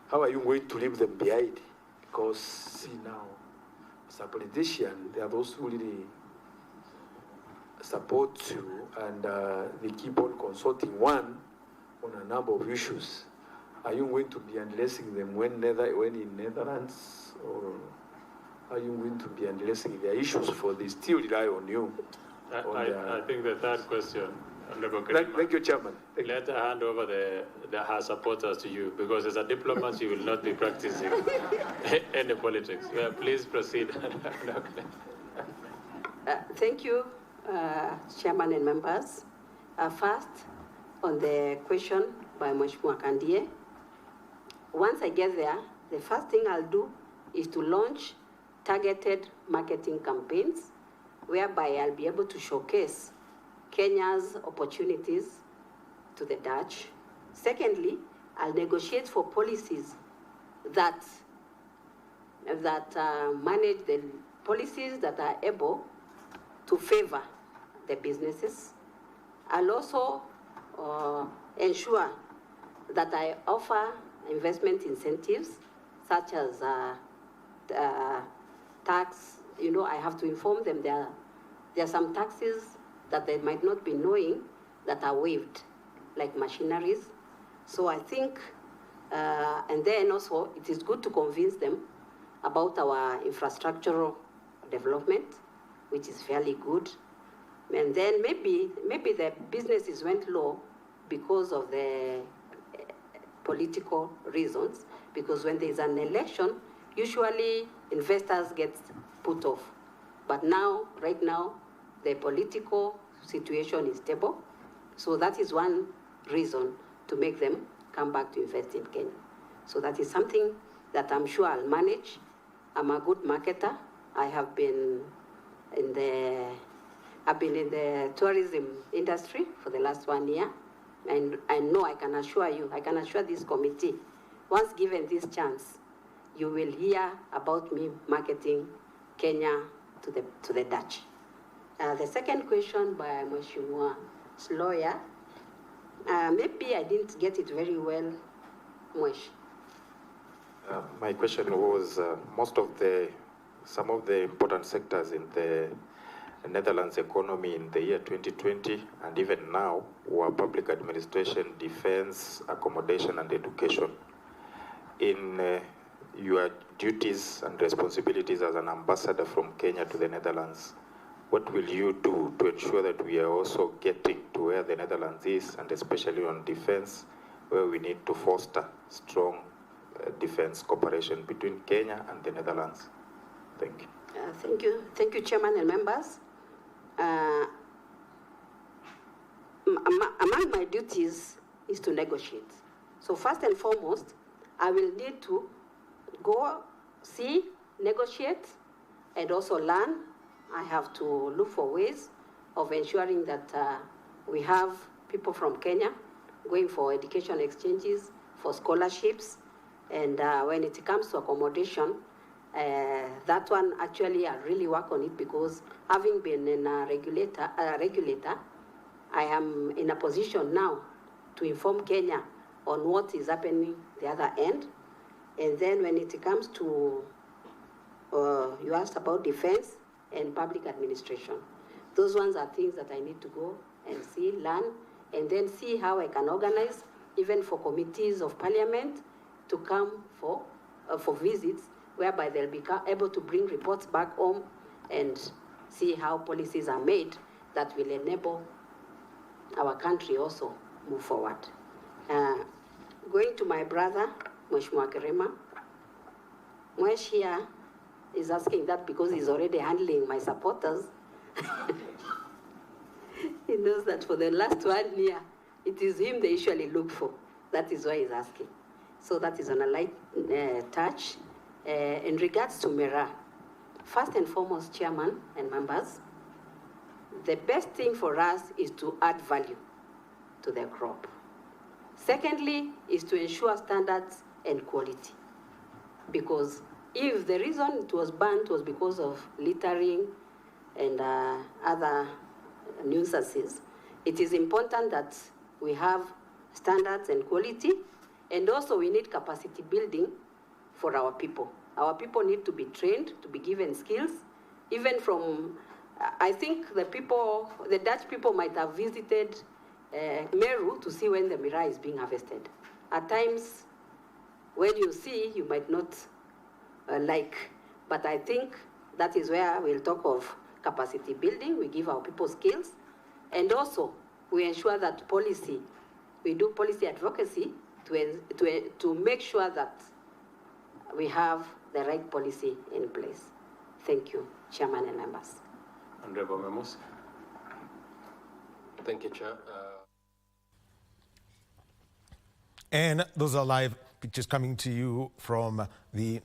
How are you going to leave them behind? Because, see now, as a politician, there are those who really support you, and they keep on consulting one on a number of issues. Are you going to be addressing them when in Netherlands, or are you going to be addressing their issues for they still rely on you? I think the third question, Thank you, Chairman. Let her hand over her supporters to you, because as a diplomat, you will not be practicing any politics. Well, please proceed. Thank you, Chairman and members. First, on the question by Mheshimiwa Kandie, once I get there, the first thing I'll do is to launch targeted marketing campaigns, whereby I'll be able to showcase Kenya's opportunities to the Dutch. Secondly, I'll negotiate for policies that manage the policies that are able to favor the businesses. I'll also ensure that I offer investment incentives, such as tax. I have to inform them there are some taxes that they might not be knowing that are waived, like machineries. So I think, and then also it is good to convince them about our infrastructural development, which is fairly good. And then maybe the businesses went low because of the political reasons, because when there's an election, usually investors get put off. But now, right now, the political situation is stable. So that is one reason to make them come back to invest in Kenya. So that is something that I'm sure I'll manage. I'm a good marketer. I have been in the tourism industry for the last 1 year. And I know I can assure this committee, once given this chance, you will hear about me marketing Kenya to the Dutch. The second question by Mheshimiwa Sloya, maybe I didn't get it very well, Mwesh. My question was some of the important sectors in the Netherlands economy in the year 2020 and even now were public administration, defense, accommodation, and education. In your duties and responsibilities as an ambassador from Kenya to the Netherlands, what will you do to ensure that we are also getting to where the Netherlands is, and especially on defense, where we need to foster strong defense cooperation between Kenya and the Netherlands? Thank you. Thank you, Chairman and members. Among my duties is to negotiate. So first and foremost, I will need to go see, negotiate, and also learn. I have to look for ways of ensuring that we have people from Kenya going for education exchanges, for scholarships, and when it comes to accommodation, that one actually I really work on it, because having been in a regulator, I am in a position now to inform Kenya on what is happening the other end. And then when it comes to, you asked about defense and public administration. Those ones are things that I need to go and see, learn, and then see how I can organize, even for committees of parliament to come for visits, whereby they'll be able to bring reports back home and see how policies are made that will enable our country also move forward. Going to my brother, Mheshimiwa Kerema, Mwesh here is asking that because he's already handling my supporters. He knows that for the last 1 year, it is him they usually look for. That is why he's asking. So that is on a light touch. In regards to Mera, first and foremost, Chairman and members, the best thing for us is to add value to the crop. Secondly, is to ensure standards and quality. Because if the reason it was banned was because of littering and other nuisances, it is important that we have standards and quality, and also we need capacity building for our people. Our people need to be trained, to be given skills, even from, I think the Dutch people might have visited Meru to see when the Mira is being harvested. At times, when you see, you might not like, but I think that is where we'll talk of capacity building. We give our people skills, and also we ensure that we do policy advocacy to make sure that we have the right policy in place. Thank you, Chairman and members. Honorable Memos. Thank you, Chair. And those are live pictures coming to you from the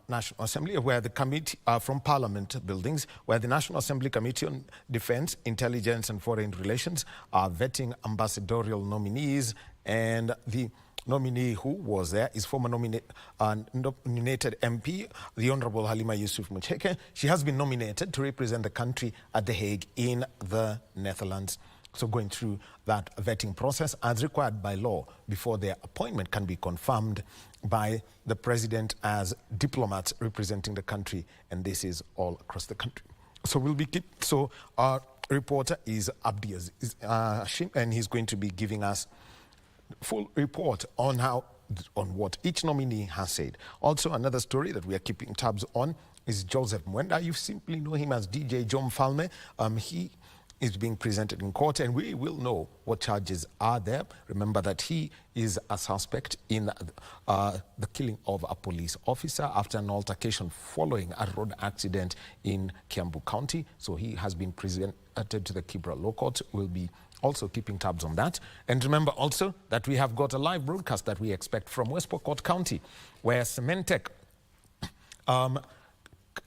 National Assembly, where the committee from Parliament buildings, where the National Assembly Committee on Defense, Intelligence and Foreign Relations are vetting ambassadorial nominees, and the nominee who was there is former nominated MP, the Honorable Halima Yusuf Mucheke. She has been nominated to represent the country at The Hague in the Netherlands. So going through that vetting process as required by law before their appointment can be confirmed by the president as diplomats representing the country, and this is all across the country. So so our reporter is Abdi Hashim, and he's going to be giving us full report on what each nominee has said. Also, another story that we are keeping tabs on is Joseph Mwenda. You simply know him as DJ John Falme. He is being presented in court, and we will know what charges are there. Remember that he is a suspect in the killing of a police officer after an altercation following a road accident in Kiambu County. So he has been presented to the Kibra Law Court. We'll be also keeping tabs on that. And remember also that we have got a live broadcast that we expect from West Pokot County, where Cementec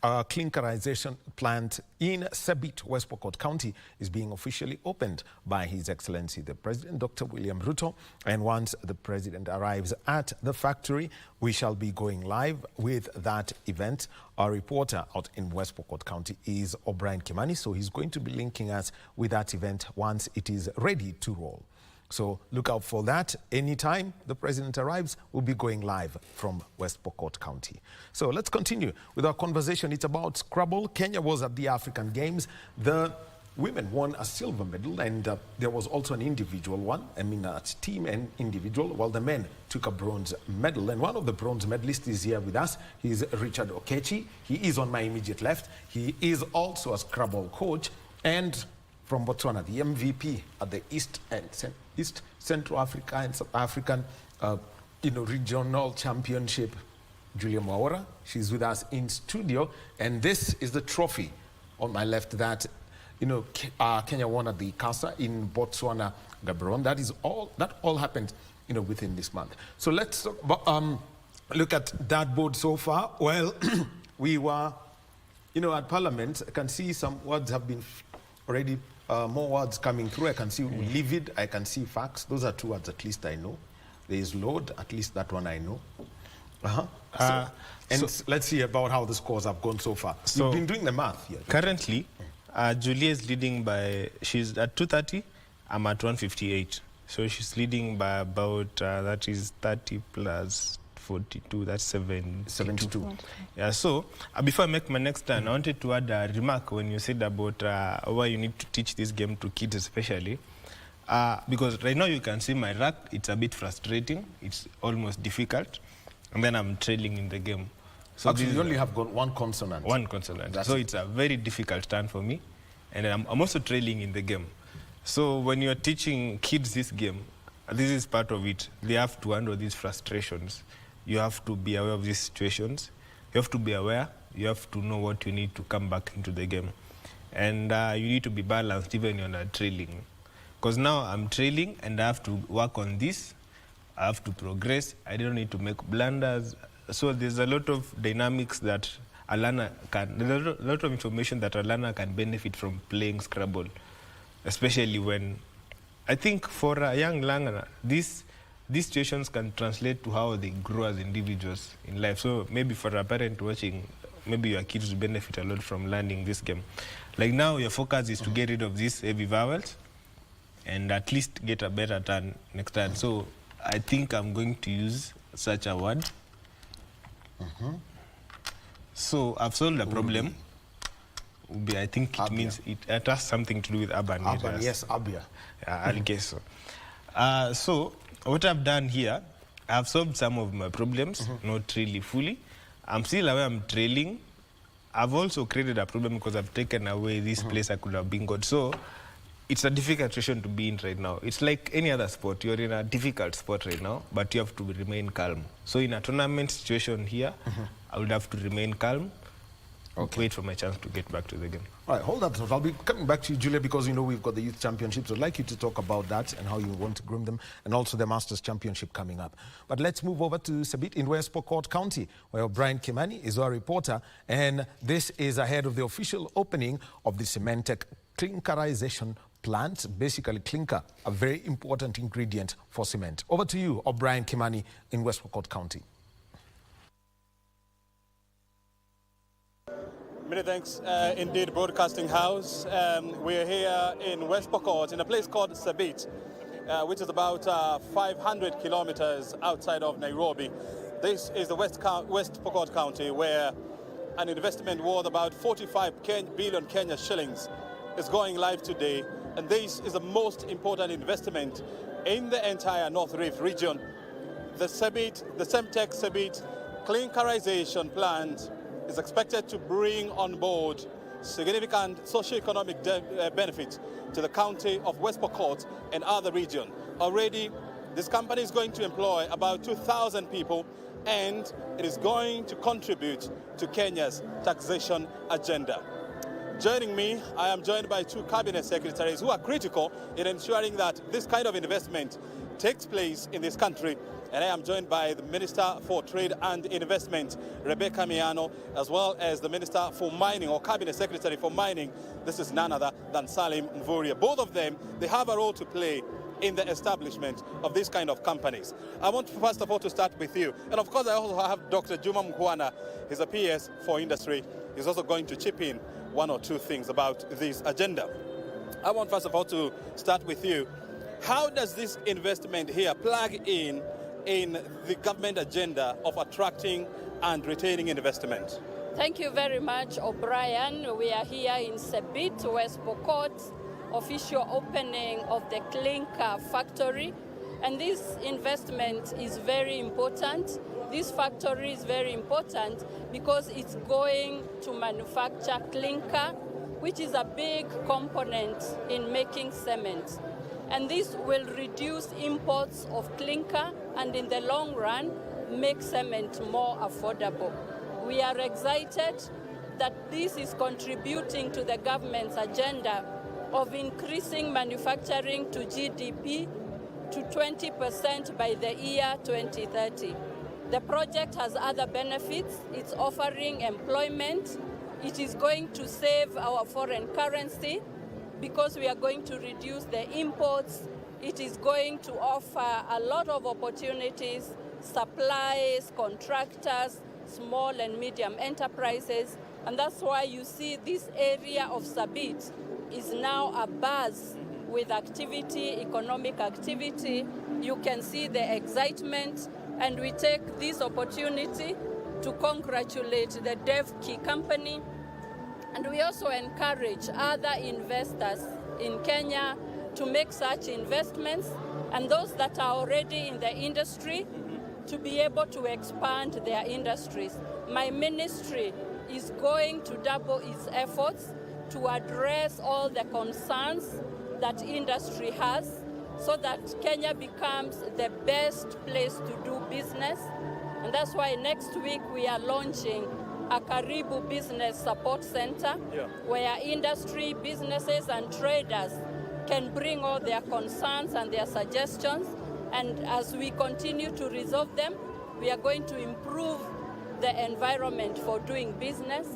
clinkerization plant in Sebit, West Pokot County, is being officially opened by His Excellency the President, Dr. William Ruto. And once the President arrives at the factory, we shall be going live with that event. Our reporter out in West Pokot County is O'Brien Kimani, so he's going to be linking us with that event once it is ready to roll. So look out for that. Anytime the president arrives, we'll be going live from West Pokot County. So let's continue with our conversation. It's about Scrabble. Kenya was at the African Games. The women won a silver medal, and there was also an individual one. I mean, a team and individual, while the men took a bronze medal. And one of the bronze medalists is here with us. He's Richard Okechi. He is on my immediate left. He is also a Scrabble coach, and from Botswana, the MVP at the East Central Africa and South African regional championship, Julia Mwaura. She's with us in studio, and this is the trophy on my left that Kenya won at the CASA in Botswana, Gaborone. That all happened within this month. So let's look at that board so far. Well, we were at Parliament. I can see some words have been already. More words coming through. I can see livid, I can see facts. Those are two words at least I know. There is load, at least that one I know. Let's see about how the scores have gone so far. So you've been doing the math here. Currently, Julia is leading she's at 230, I'm at 158. So she's leading by about, that is 30 plus 42, that's 72. 72. Yeah, so before I make my next turn, I wanted to add a remark when you said about why you need to teach this game to kids especially. Because right now you can see my rack, it's a bit frustrating, it's almost difficult, and then I'm trailing in the game. So actually, you only have got one consonant. One consonant. So it's a very difficult turn for me, and I'm also trailing in the game. So when you're teaching kids this game, this is part of it. They have to handle these frustrations. You have to be aware of these situations. You have to be aware. You have to know what you need to come back into the game. And you need to be balanced even when you're trailing. Because now I'm trailing and I have to work on this. I have to progress. I don't need to make blunders. So there's a lot of dynamics that a learner can, there's a lot of information that a learner can benefit from playing Scrabble. Especially when, I think for a young learner, these situations can translate to how they grow as individuals in life. So maybe for a parent watching, maybe your kids will benefit a lot from learning this game. Like now, your focus is to get rid of these heavy vowels and at least get a better turn next turn. So I think I'm going to use such a word. So I've solved the problem. I think it means it has something to do with urban areas. Yes, Abia. Yeah, I guess so. So what I've done here, I've solved some of my problems, not really fully. I'm still aware I'm trailing. I've also created a problem because I've taken away this place I could have been got. So it's a difficult situation to be in right now. It's like any other sport. You're in a difficult spot right now, but you have to remain calm. So in a tournament situation here, I would have to remain calm. Wait for my chance to get back to the game. All right, hold that thought. I'll be coming back to you, Julia, because you know we've got the Youth Championships. I'd like you to talk about that and how you want to groom them, and also the Masters Championship coming up. But let's move over to Sabit in West Pokot County, where Brian Kimani is our reporter, and this is ahead of the official opening of the Cementec clinkerization plant. Basically, clinker, a very important ingredient for cement. Over to you, Brian Kimani in West Pokot County. Many thanks indeed, Broadcasting House. We're here in West Pokot in a place called Sabit, which is about 500 kilometers outside of Nairobi. This is the West Pokot County, where an investment worth about 45 billion Kenya shillings is going live today. And this is the most important investment in the entire North Rift region. The Cementec Sabit clinkerization plant is expected to bring on board significant socio-economic benefit to the county of West Pokot and other regions. Already, this company is going to employ about 2,000 people, and it is going to contribute to Kenya's taxation agenda. Joining me, I am joined by two cabinet secretaries who are critical in ensuring that this kind of investment takes place in this country. And I am joined by the Minister for Trade and Investment, Rebecca Miano, as well as the Minister for Mining, or Cabinet Secretary for Mining. This is none other than Salim Mvurya. Both of them, they have a role to play in the establishment of these kind of companies. I want first of all to start with you. And of course, I also have Dr. Juma Mkwana. He's a PS for industry. He's also going to chip in one or two things about this agenda. I want first of all to start with you. How does this investment here plug in the government agenda of attracting and retaining investment? Thank you very much, O'Brien. We are here in Sabit, West Pokot, official opening of the clinker factory. And this investment is very important. This factory is very important because it's going to manufacture clinker, which is a big component in making cement. And this will reduce imports of clinker and in the long run make cement more affordable. We are excited that this is contributing to the government's agenda of increasing manufacturing to GDP to 20% by the year 2030. The project has other benefits. It's offering employment. It is going to save our foreign currency because we are going to reduce the imports. It is going to offer a lot of opportunities, suppliers, contractors, small and medium enterprises. And that's why you see this area of Sabit is now abuzz with activity, economic activity. You can see the excitement And we take this opportunity to congratulate the DevKey company. And we also encourage other investors in Kenya to make such investments, and those that are already in the industry to be able to expand their industries. My ministry is going to double its efforts to address all the concerns that industry has so that Kenya becomes the best place to do business. And that's why next week we are launching a Karibu Business Support Center where industry, businesses and traders can bring all their concerns and their suggestions. And as we continue to resolve them, we are going to improve the environment for doing business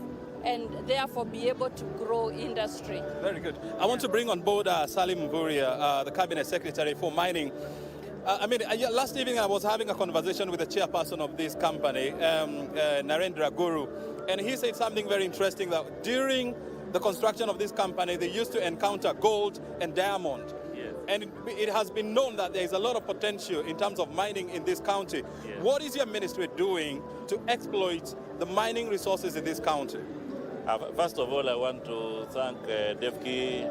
and therefore be able to grow industry. Very good. I want to bring on board Salim Mvurya, the Cabinet Secretary for Mining. Last evening I was having a conversation with the chairperson of this company, Narendra Guru, and he said something very interesting, that during the construction of this company, they used to encounter gold and diamond. Yes. And it has been known that there is a lot of potential in terms of mining in this county. Yes. What is your ministry doing to exploit the mining resources in this county? First of all, I want to thank DevKey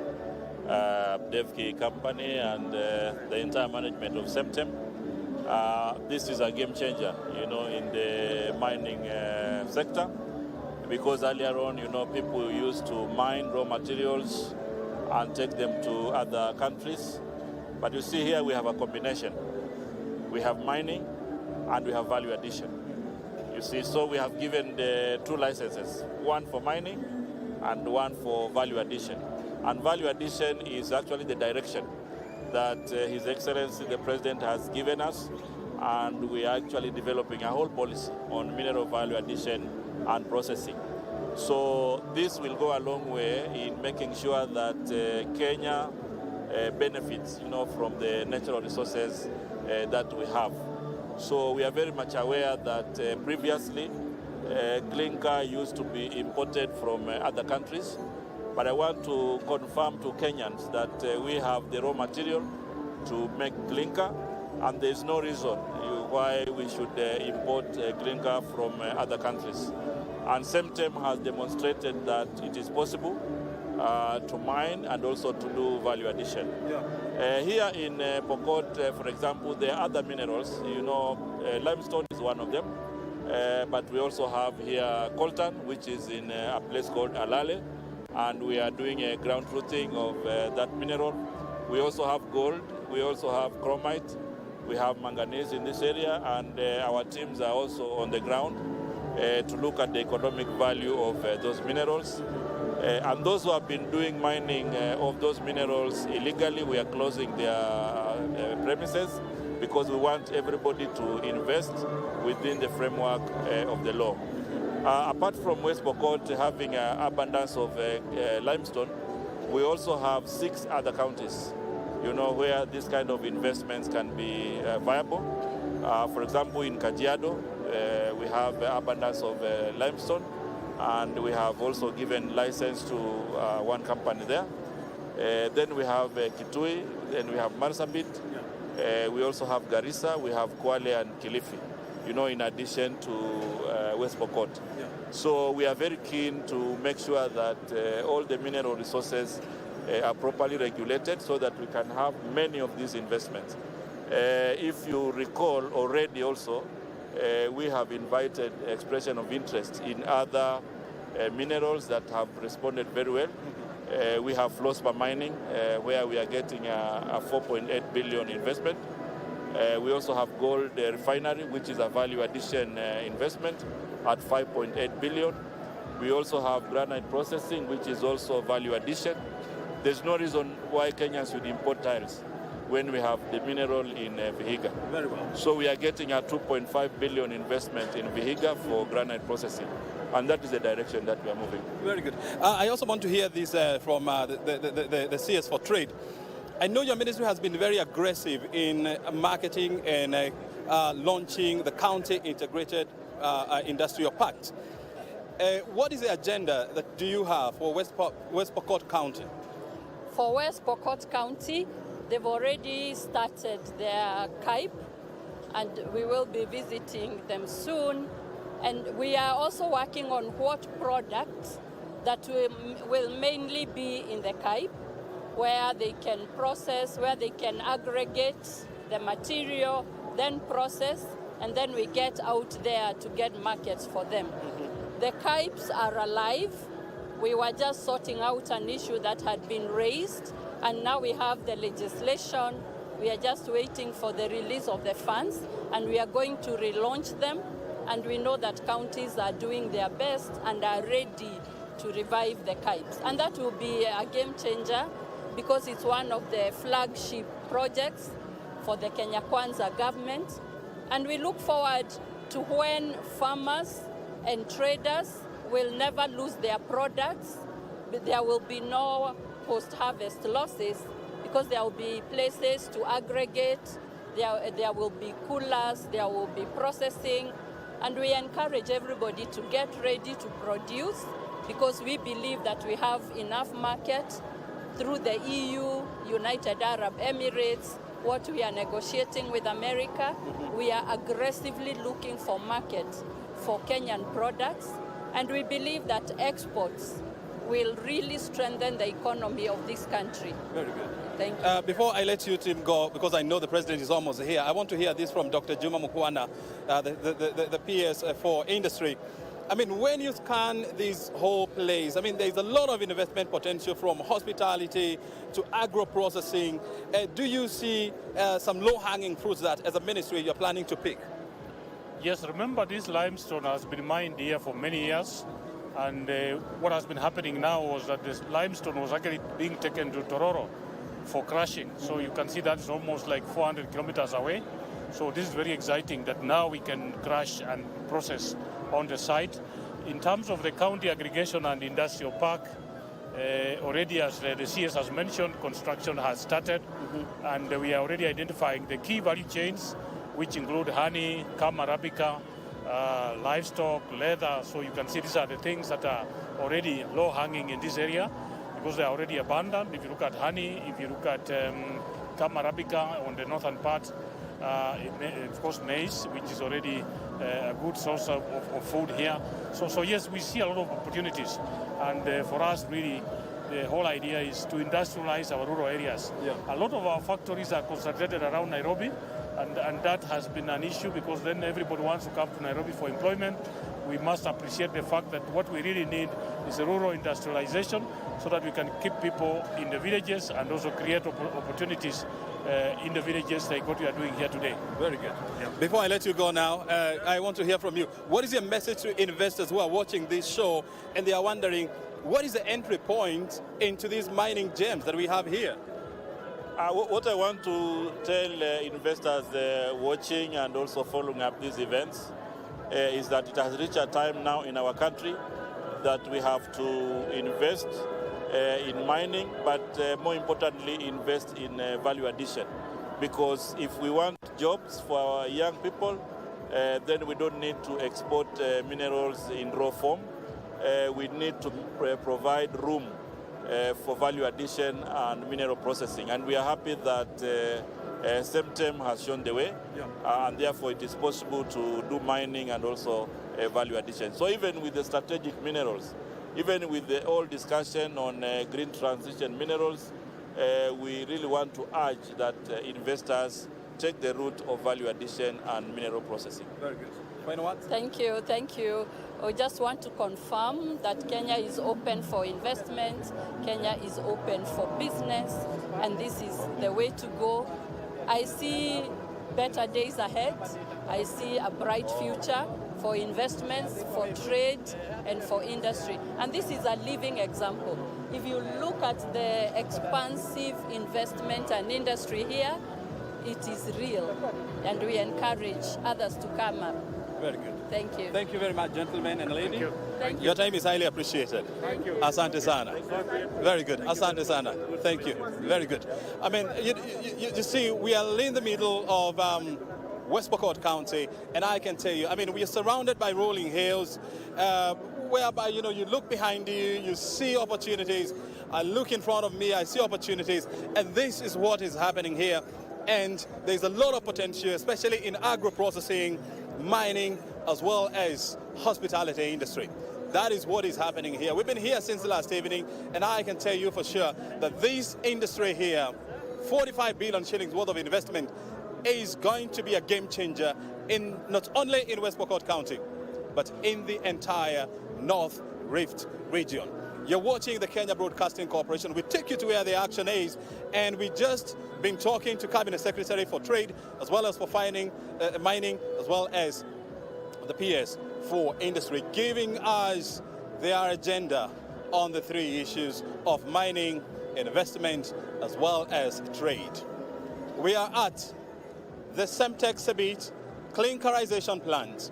company and the entire management of Semtem. This is a game changer, in the mining sector, because earlier on, people used to mine raw materials and take them to other countries. But you see here we have a combination. We have mining and we have value addition. You see, so we have given the 2 licenses, one for mining and one for value addition. And value addition is actually the direction that His Excellency the President has given us, and we are actually developing a whole policy on mineral value addition and processing. So this will go a long way in making sure that Kenya benefits, from the natural resources that we have. So we are very much aware that previously clinker used to be imported from other countries, but I want to confirm to Kenyans that we have the raw material to make clinker, and there is no reason why we should import clinker from other countries. And Semtem has demonstrated that it is possible to mine and also to do value addition. Here in Pokot, for example, there are other minerals. Limestone is one of them, but we also have here coltan, which is in a place called Alale, and we are doing a ground truthing of that mineral. We also have gold, we also have chromite, we have manganese in this area, and our teams are also on the ground to look at the economic value of those minerals. And those who have been doing mining of those minerals illegally, we are closing their premises, because we want everybody to invest within the framework of the law. Apart from West Pokot having abundance of limestone, we also have 6 other counties, where this kind of investments can be viable. For example, in Kajiado, we have abundance of limestone, and we have also given license to one company there. Then we have Kitui, then we have Marsabit, we also have Garissa, we have Kwale and Kilifi, in addition to West Pokot. So we are very keen to make sure that all the mineral resources are properly regulated so that we can have many of these investments. If you recall already also, we have invited expression of interest in other minerals that have responded very well. We have Flospa Mining, where we are getting a 4.8 billion investment. We also have Gold Refinery, which is a value addition investment at 5.8 billion. We also have Granite Processing, which is also value addition. There's no reason why Kenya should import tiles when we have the mineral in Vihiga. Very well. So we are getting a 2.5 billion investment in Vihiga for granite processing. And that is the direction that we are moving. Very good. I also want to hear this from the CS for Trade. I know your ministry has been very aggressive in marketing and launching the County Integrated Industrial Pact. What is the agenda that do you have for West Pokot County? For West Pokot County, they've already started their KIPE, and we will be visiting them soon. And we are also working on what products that will mainly be in the Cape, where they can process, where they can aggregate the material, then process, and then we get out there to get markets for them. The Capes are alive. We were just sorting out an issue that had been raised, and now we have the legislation. We are just waiting for the release of the funds, and we are going to relaunch them. And we know that counties are doing their best and are ready to revive the Capes. And that will be a game changer because it's one of the flagship projects for the Kenya Kwanza government. And we look forward to when farmers and traders will never lose their products. There will be no post-harvest losses because there will be places to aggregate, there will be coolers, there will be processing, and we encourage everybody to get ready to produce because we believe that we have enough market through the EU, United Arab Emirates, what we are negotiating with America. We are aggressively looking for market for Kenyan products, and we believe that exports will really strengthen the economy of this country. Very good. Thank you. Before I let you, Tim, go, because I know the president is almost here, I want to hear this from Dr. Juma Mukwana, the PS for industry. I mean, when you scan this whole place, I mean, there's a lot of investment potential from hospitality to agro-processing. Do you see some low-hanging fruits that, as a ministry, you're planning to pick? Yes, remember this limestone has been mined here for many years. And what has been happening now was that this limestone was actually being taken to Tororo for crushing. So you can see that's almost like 400 kilometers away. So this is very exciting that now we can crush and process on the site. In terms of the county aggregation and industrial park, already as the CS has mentioned, construction has started, and we are already identifying the key value chains, which include honey, Cam Arabica, livestock, leather. So you can see these are the things that are already low-hanging in this area because they are already abundant. If you look at honey, if you look at Cam Arabica on the northern part, of course maize, which is already a good source of food here. So yes, we see a lot of opportunities, and for us really the whole idea is to industrialize our rural areas. Yeah. A lot of our factories are concentrated around Nairobi, and that has been an issue because then everybody wants to come to Nairobi for employment. We must appreciate the fact that what we really need is a rural industrialization so that we can keep people in the villages and also create opportunities in the villages like what we are doing here today. Very good. Yeah. Before I let you go now, I want to hear from you. What is your message to investors who are watching this show and they are wondering, what is the entry point into these mining gems that we have here? What I want to tell investors watching and also following up these events is that it has reached a time now in our country that we have to invest in mining, but more importantly, invest in value addition. Because if we want jobs for our young people, then we don't need to export minerals in raw form. We need to provide room for value addition and mineral processing. And we are happy that SEMTEM has shown the way, and therefore it is possible to do mining and also value addition. So even with the strategic minerals, even with the whole discussion on green transition minerals, we really want to urge that investors take the route of value addition and mineral processing. Very good. Final words? Thank you, thank you. I just want to confirm that Kenya is open for investment, Kenya is open for business, and this is the way to go. I see better days ahead. I see a bright future for investments, for trade, and for industry. And this is a living example. If you look at the expansive investment and industry here, it is real, and we encourage others to come up. Very good. Thank you. Thank you very much, gentlemen and lady. Thank you. Thank you. Your time is highly appreciated. Thank you. Asante sana. Very good. Asante sana. Thank you. Very good. I mean, you see, we are in the middle of West Pokot County, and I can tell you, I mean, we are surrounded by rolling hills, whereby, you know, you look behind you, you see opportunities. I look in front of me, I see opportunities, and this is what is happening here. And there's a lot of potential, especially in agro-processing, mining, as well as hospitality industry. That is what is happening here. We've been here since the last evening, and I can tell you for sure that this industry here, 45 billion shillings worth of investment, is going to be a game changer in not only in West Pokot County, but in the entire North Rift region. You're watching the Kenya Broadcasting Corporation. We take you to where the action is, and we just been talking to Cabinet Secretary for Trade, as well as for mining, as well as the PS for Industry, giving us their agenda on the three issues of mining, investment, as well as trade. We are at the Semtech Sabit clinkerization plant.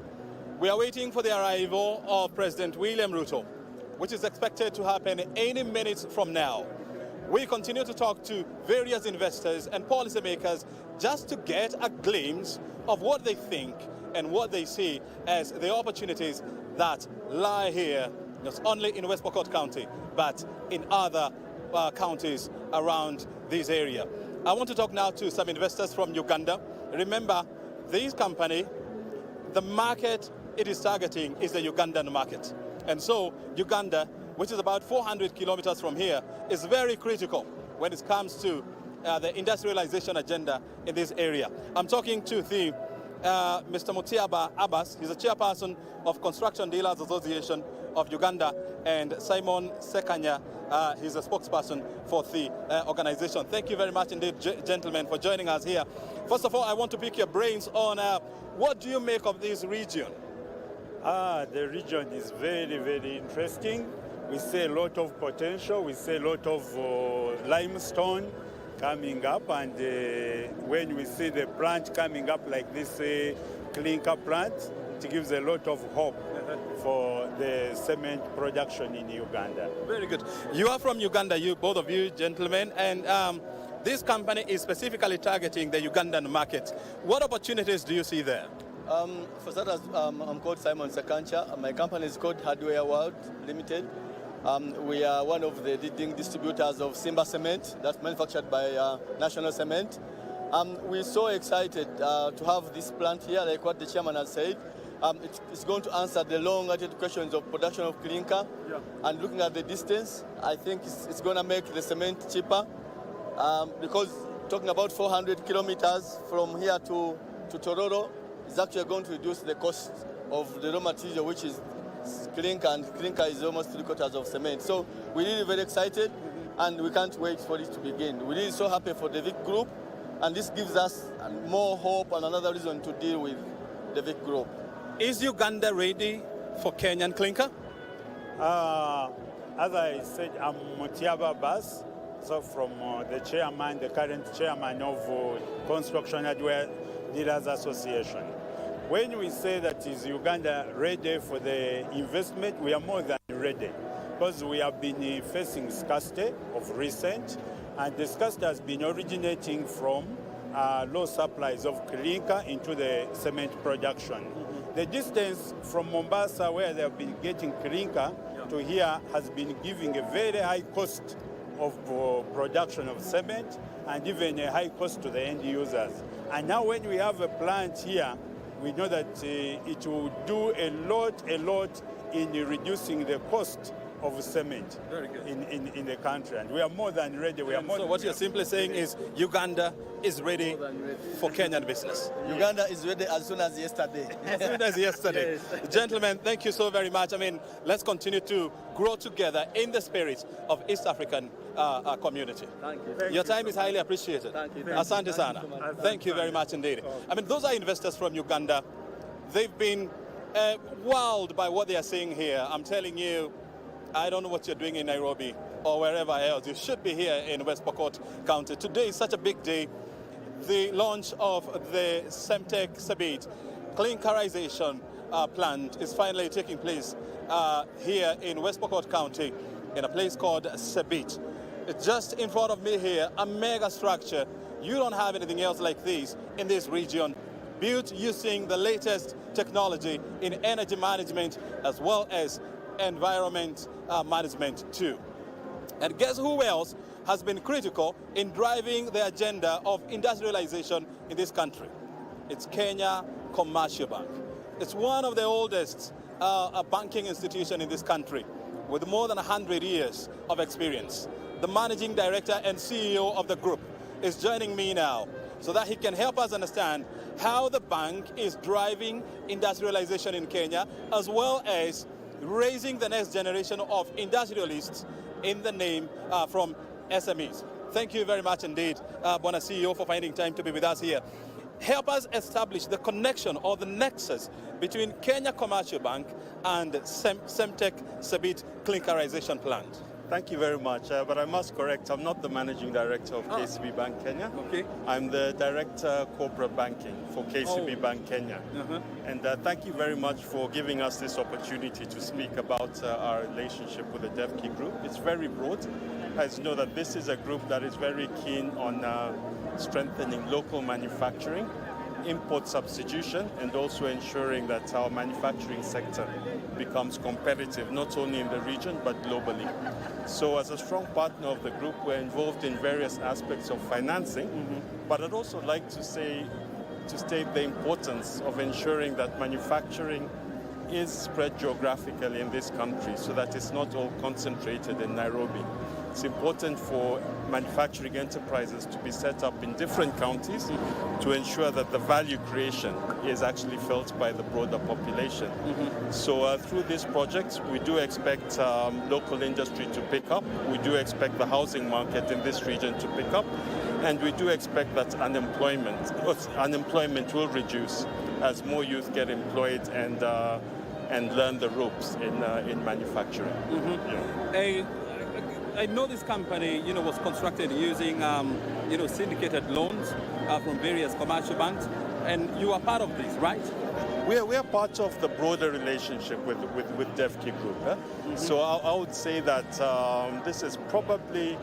We are waiting for the arrival of President William Ruto, which is expected to happen any minute from now. We continue to talk to various investors and policymakers just to get a glimpse of what they think and what they see as the opportunities that lie here, not only in West Pokot County, but in other counties around this area. I want to talk now to some investors from Uganda. Remember, this company, the market it is targeting is the Ugandan market. And so Uganda, which is about 400 kilometers from here, is very critical when it comes to the industrialization agenda in this area. I'm talking to the Mr. Mutiaba Abbas. He's the chairperson of Construction Dealers Association of Uganda, and Simon Sekanya, he's a spokesperson for the organization. Thank you very much indeed, gentlemen, for joining us here. First of all, I want to pick your brains on what do you make of this region? The region is very, very interesting. We see a lot of potential. We see a lot of limestone coming up, and when we see the plant coming up like this clinker plant, it gives a lot of hope for the cement production in Uganda. Very good. You are from Uganda, you both of you gentlemen, and this company is specifically targeting the Ugandan market. What opportunities do you see there? For starters, I'm called Simon Sekancha. My company is called Hardware World Limited. We are one of the leading distributors of Simba Cement that's manufactured by National Cement. We're so excited to have this plant here, like what the chairman has said. It's going to answer the long-awaited questions of production of clinker. Yeah. And looking at the distance, I think it's going to make the cement cheaper because talking about 400 kilometers from here to Tororo is actually going to reduce the cost of the raw material, which is clinker, and clinker is almost 3/4 of cement. So we're really very excited, and we can't wait for it to begin. We're really so happy for the Vic Group, and this gives us more hope and another reason to deal with the Vic Group. Is Uganda ready for Kenyan clinker? As I said, I'm Mutiaba Abbas, so from the current chairman of Construction Hardware Dealers Association. When we say that is Uganda ready for the investment, we are more than ready, because we have been facing scarcity of recent, and the scarcity has been originating from low supplies of clinker into the cement production. The distance from Mombasa, where they have been getting clinker, to here has been giving a very high cost of production of cement, and even a high cost to the end users. And now when we have a plant here, we know that it will do a lot in reducing the cost of cement in the country. And we are more than ready. So what you're simply saying is Uganda is ready for Kenyan business. Uganda is ready as soon as yesterday. As soon as yesterday. Yes. Gentlemen, thank you so very much. I mean, let's continue to grow together in the spirit of East African community. Thank you. Your time is highly appreciated. Thank you. Asante sana. Thank you very much indeed. I mean, those are investors from Uganda. They've been wowed by what they are seeing here. I'm telling you, I don't know what you're doing in Nairobi or wherever else. You should be here in West Pokot County. Today is such a big day. The launch of the Semtech Sabit clinkerization plant is finally taking place here in West Pokot County in a place called Sabit. It's just in front of me here, a mega structure. You don't have anything else like this in this region, built using the latest technology in energy management as well as environment management too. And guess who else has been critical in driving the agenda of industrialization in this country. It's Kenya Commercial Bank. It's one of the oldest banking institutions in this country with more than 100 years of experience. The managing director and CEO of the group is joining me now so that he can help us understand how the bank is driving industrialization in Kenya, as well as raising the next generation of industrialists in the name from SMEs. Thank you very much indeed, Bwana CEO, for finding time to be with us here. Help us establish the connection or the nexus between Kenya Commercial Bank and Semtech Sabit clinkerization plant. Thank you very much, but I must correct, I'm not the managing director of KCB Bank Kenya. Okay. I'm the director corporate banking for KCB Bank Kenya. And thank you very much for giving us this opportunity to speak about our relationship with the DevKey Group. It's very broad. As you know, that this is a group that is very keen on strengthening local manufacturing, import substitution, and also ensuring that our manufacturing sector becomes competitive, not only in the region, but globally. So as a strong partner of the group, we're involved in various aspects of financing, but I'd also like to state the importance of ensuring that manufacturing is spread geographically in this country so that it's not all concentrated in Nairobi. It's important for manufacturing enterprises to be set up in different counties to ensure that the value creation is actually felt by the broader population. So through this project, we do expect local industry to pick up. We do expect the housing market in this region to pick up. And we do expect that unemployment will reduce as more youth get employed and learn the ropes in manufacturing. I know this company, was constructed using, syndicated loans from various commercial banks, and you are part of this, right? We are part of the broader relationship with DevKey Group. So I would say that this is probably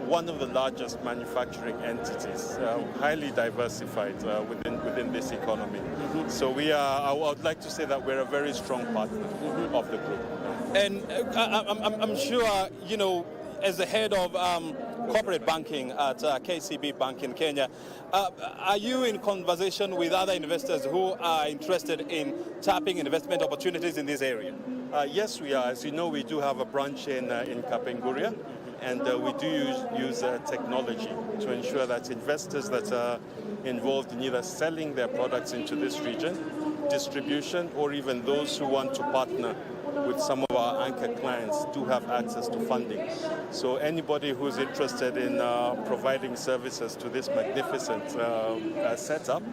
one of the largest manufacturing entities, highly diversified within this economy. So I would like to say that we're a very strong partner of the group. And I'm sure, as the head of corporate banking at KCB Bank in Kenya, are you in conversation with other investors who are interested in tapping investment opportunities in this area? Yes, we are. As you know, we do have a branch in Kapenguria, and we do use technology to ensure that investors that are involved in either selling their products into this region, distribution, or even those who want to partner with some of our anchor clients do have access to funding. So anybody who's interested in providing services to this magnificent setup,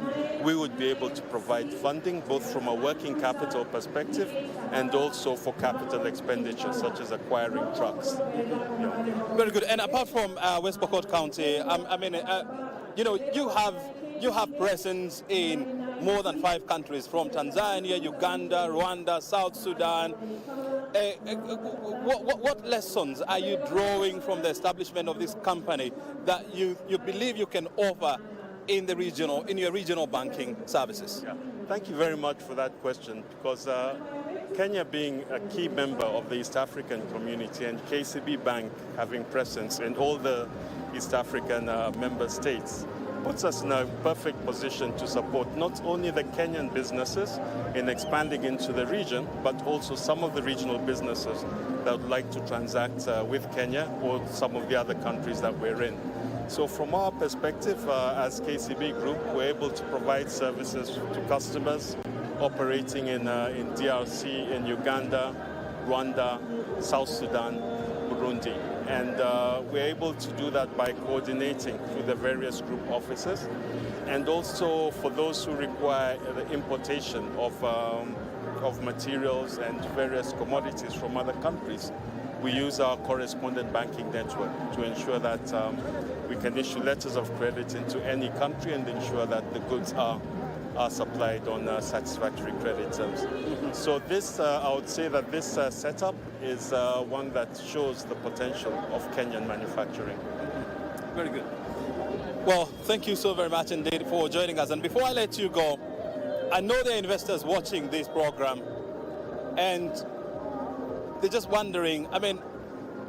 we would be able to provide funding both from a working capital perspective and also for capital expenditure, such as acquiring trucks. Very good. And apart from West Pokot County, you have presence in more than 5 countries, from Tanzania, Uganda, Rwanda, South Sudan. What lessons are you drawing from the establishment of this company that you believe you can offer in your regional banking services? Yeah. Thank you very much for that question, because Kenya being a key member of the East African community and KCB Bank having presence in all the East African member states puts us in a perfect position to support not only the Kenyan businesses in expanding into the region, but also some of the regional businesses that would like to transact with Kenya or some of the other countries that we're in. So from our perspective, as KCB Group, we're able to provide services to customers operating in DRC, in Uganda, Rwanda, South Sudan, Burundi. And we're able to do that by coordinating through the various group offices. And also for those who require the importation of materials and various commodities from other countries, we use our correspondent banking network to ensure that we can issue letters of credit into any country and ensure that the goods are supplied on satisfactory credit terms. So this, I would say that this setup is one that shows the potential of Kenyan manufacturing. Very good. Well, thank you so very much indeed for joining us. And before I let you go, I know there are investors watching this program and they're just wondering,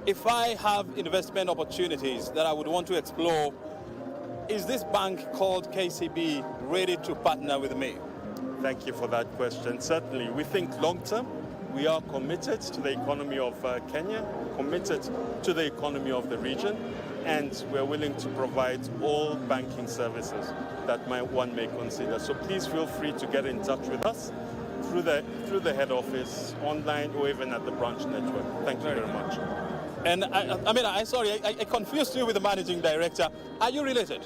if I have investment opportunities that I would want to explore, is this bank called KCB ready to partner with me? Thank you for that question. Certainly, we think long term. We are committed to the economy of Kenya, committed to the economy of the region, and we're willing to provide all banking services that one may consider. So please feel free to get in touch with us through the head office, online, or even at the branch network. Thank you very much. And I confused you with the managing director. Are you related?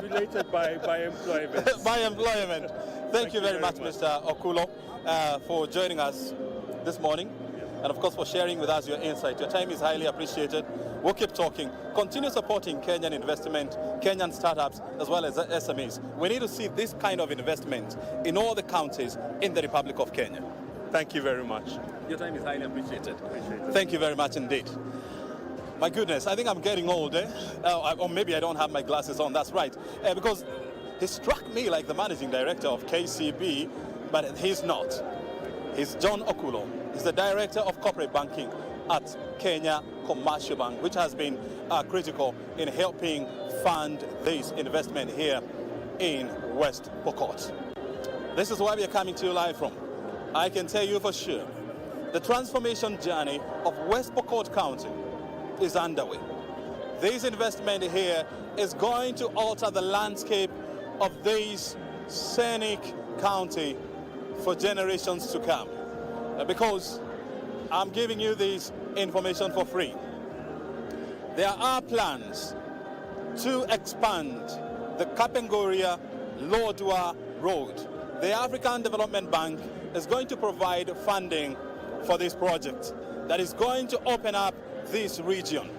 Related by employment. By employment. Thank you very much, Mr. Okulo, for joining us this morning, and of course for sharing with us your insight. Your time is highly appreciated. We'll keep talking. Continue supporting Kenyan investment, Kenyan startups, as well as SMEs. We need to see this kind of investment in all the counties in the Republic of Kenya. Thank you very much. Your time is highly appreciated. Thank you very much indeed. My goodness, I think I'm getting old, eh? Or maybe I don't have my glasses on, that's right. Because he struck me like the managing director of KCB, but he's not. He's John Okulo. He's the director of corporate banking at Kenya Commercial Bank, which has been critical in helping fund this investment here in West Pokot. This is where we are coming to you live from. I can tell you for sure, the transformation journey of West Pokot County is underway. This investment here is going to alter the landscape of this scenic county for generations to come. Because I'm giving you this information for free. There are plans to expand the Kapenguria-Lodwar Road. The African Development Bank is going to provide funding for this project that is going to open up this region.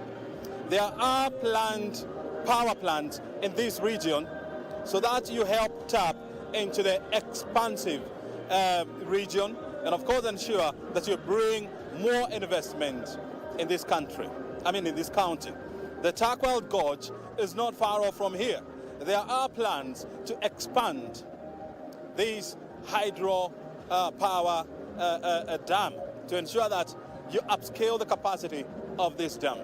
There are planned power plants in this region so that you help tap into the expansive region and of course ensure that you bring more investment in this country, in this county. The Takwel Gorge is not far off from here. There are plans to expand this hydro power dam to ensure that you upscale the capacity of this dam.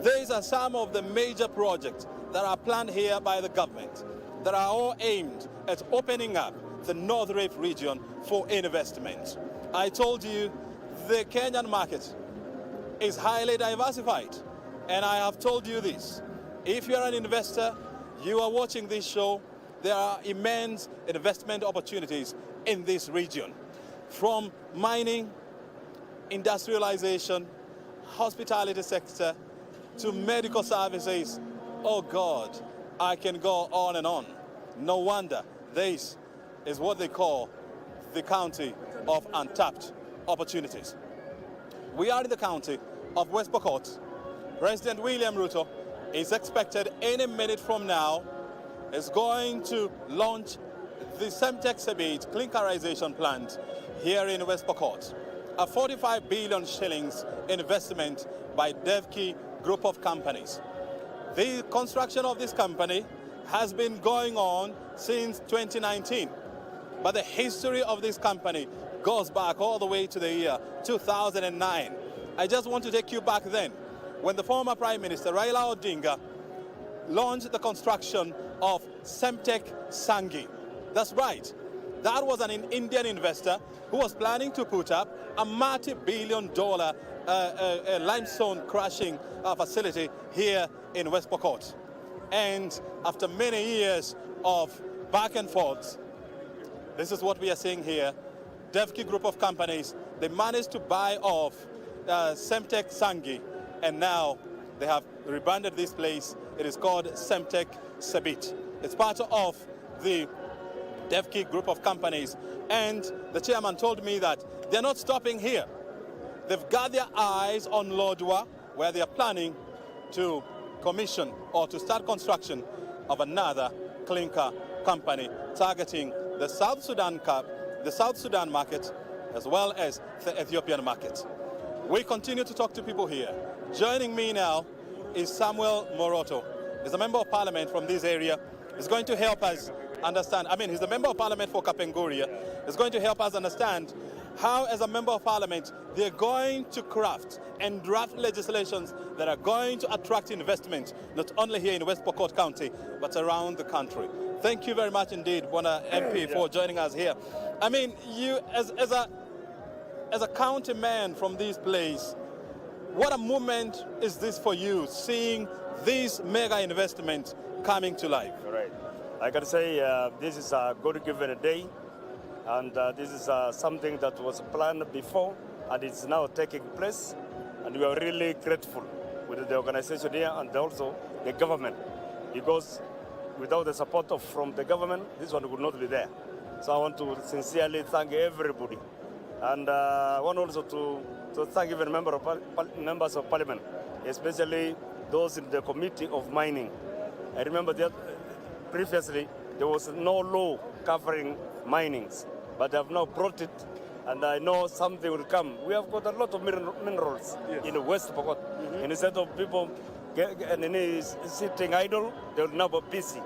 These are some of the major projects that are planned here by the government that are all aimed at opening up the North Rift region for investment. I told you the Kenyan market is highly diversified, and I have told you this. If you're an investor, you are watching this show, there are immense investment opportunities in this region. From mining, industrialization, hospitality sector, to medical services. Oh God, I can go on and on. No wonder this is what they call the county of untapped opportunities. We are in the county of West Pokot. President William Ruto is expected any minute from now is going to launch the Semtech Sebit clinkerization plant here in West Pokot. A 45 billion shillings investment by Devki group of companies. The construction of this company has been going on since 2019. But the history of this company goes back all the way to the year 2009. I just want to take you back then, when the former Prime Minister, Raila Odinga, launched the construction of Semtech Sangi. That's right. That was an Indian investor who was planning to put up a multi-billion-dollar limestone crushing facility here in West Pokot. And after many years of back and forth, this is what we are seeing here. Devki group of companies, they managed to buy off Semtech Sangi, and now they have rebranded this place. It is called Semtech Sebit. It's part of the Devki group of companies, and the chairman told me that they're not stopping here. They've got their eyes on Lodwar, where they are planning to commission or to start construction of another clinker company targeting the South Sudan market as well as the Ethiopian market. We continue to talk to people here. Joining me now is Samuel Moroto. He's a member of parliament from this area. He's going to help us understand, he's the member of parliament for Kapenguria. He's going to help us understand how, as a member of parliament, they're going to craft and draft legislations that are going to attract investment, not only here in West Pokot County, but around the country. Thank you very much indeed, Bwana MP, for joining us here. I mean, you, as a county man from this place, what a moment is this for you, seeing this mega investment coming to life? Right. I can say this is a God-given day, and this is something that was planned before, and it's now taking place, and we are really grateful with the organization here and also the government, because without the support from the government, this one would not be there. So I want to sincerely thank everybody, and I want also to thank even members of parliament, especially those in the committee of mining. I remember that previously there was no law covering minings, but they have now brought it, and I know something will come. We have got a lot of minerals in West Pokot. Instead of people sitting idle, they will now be busy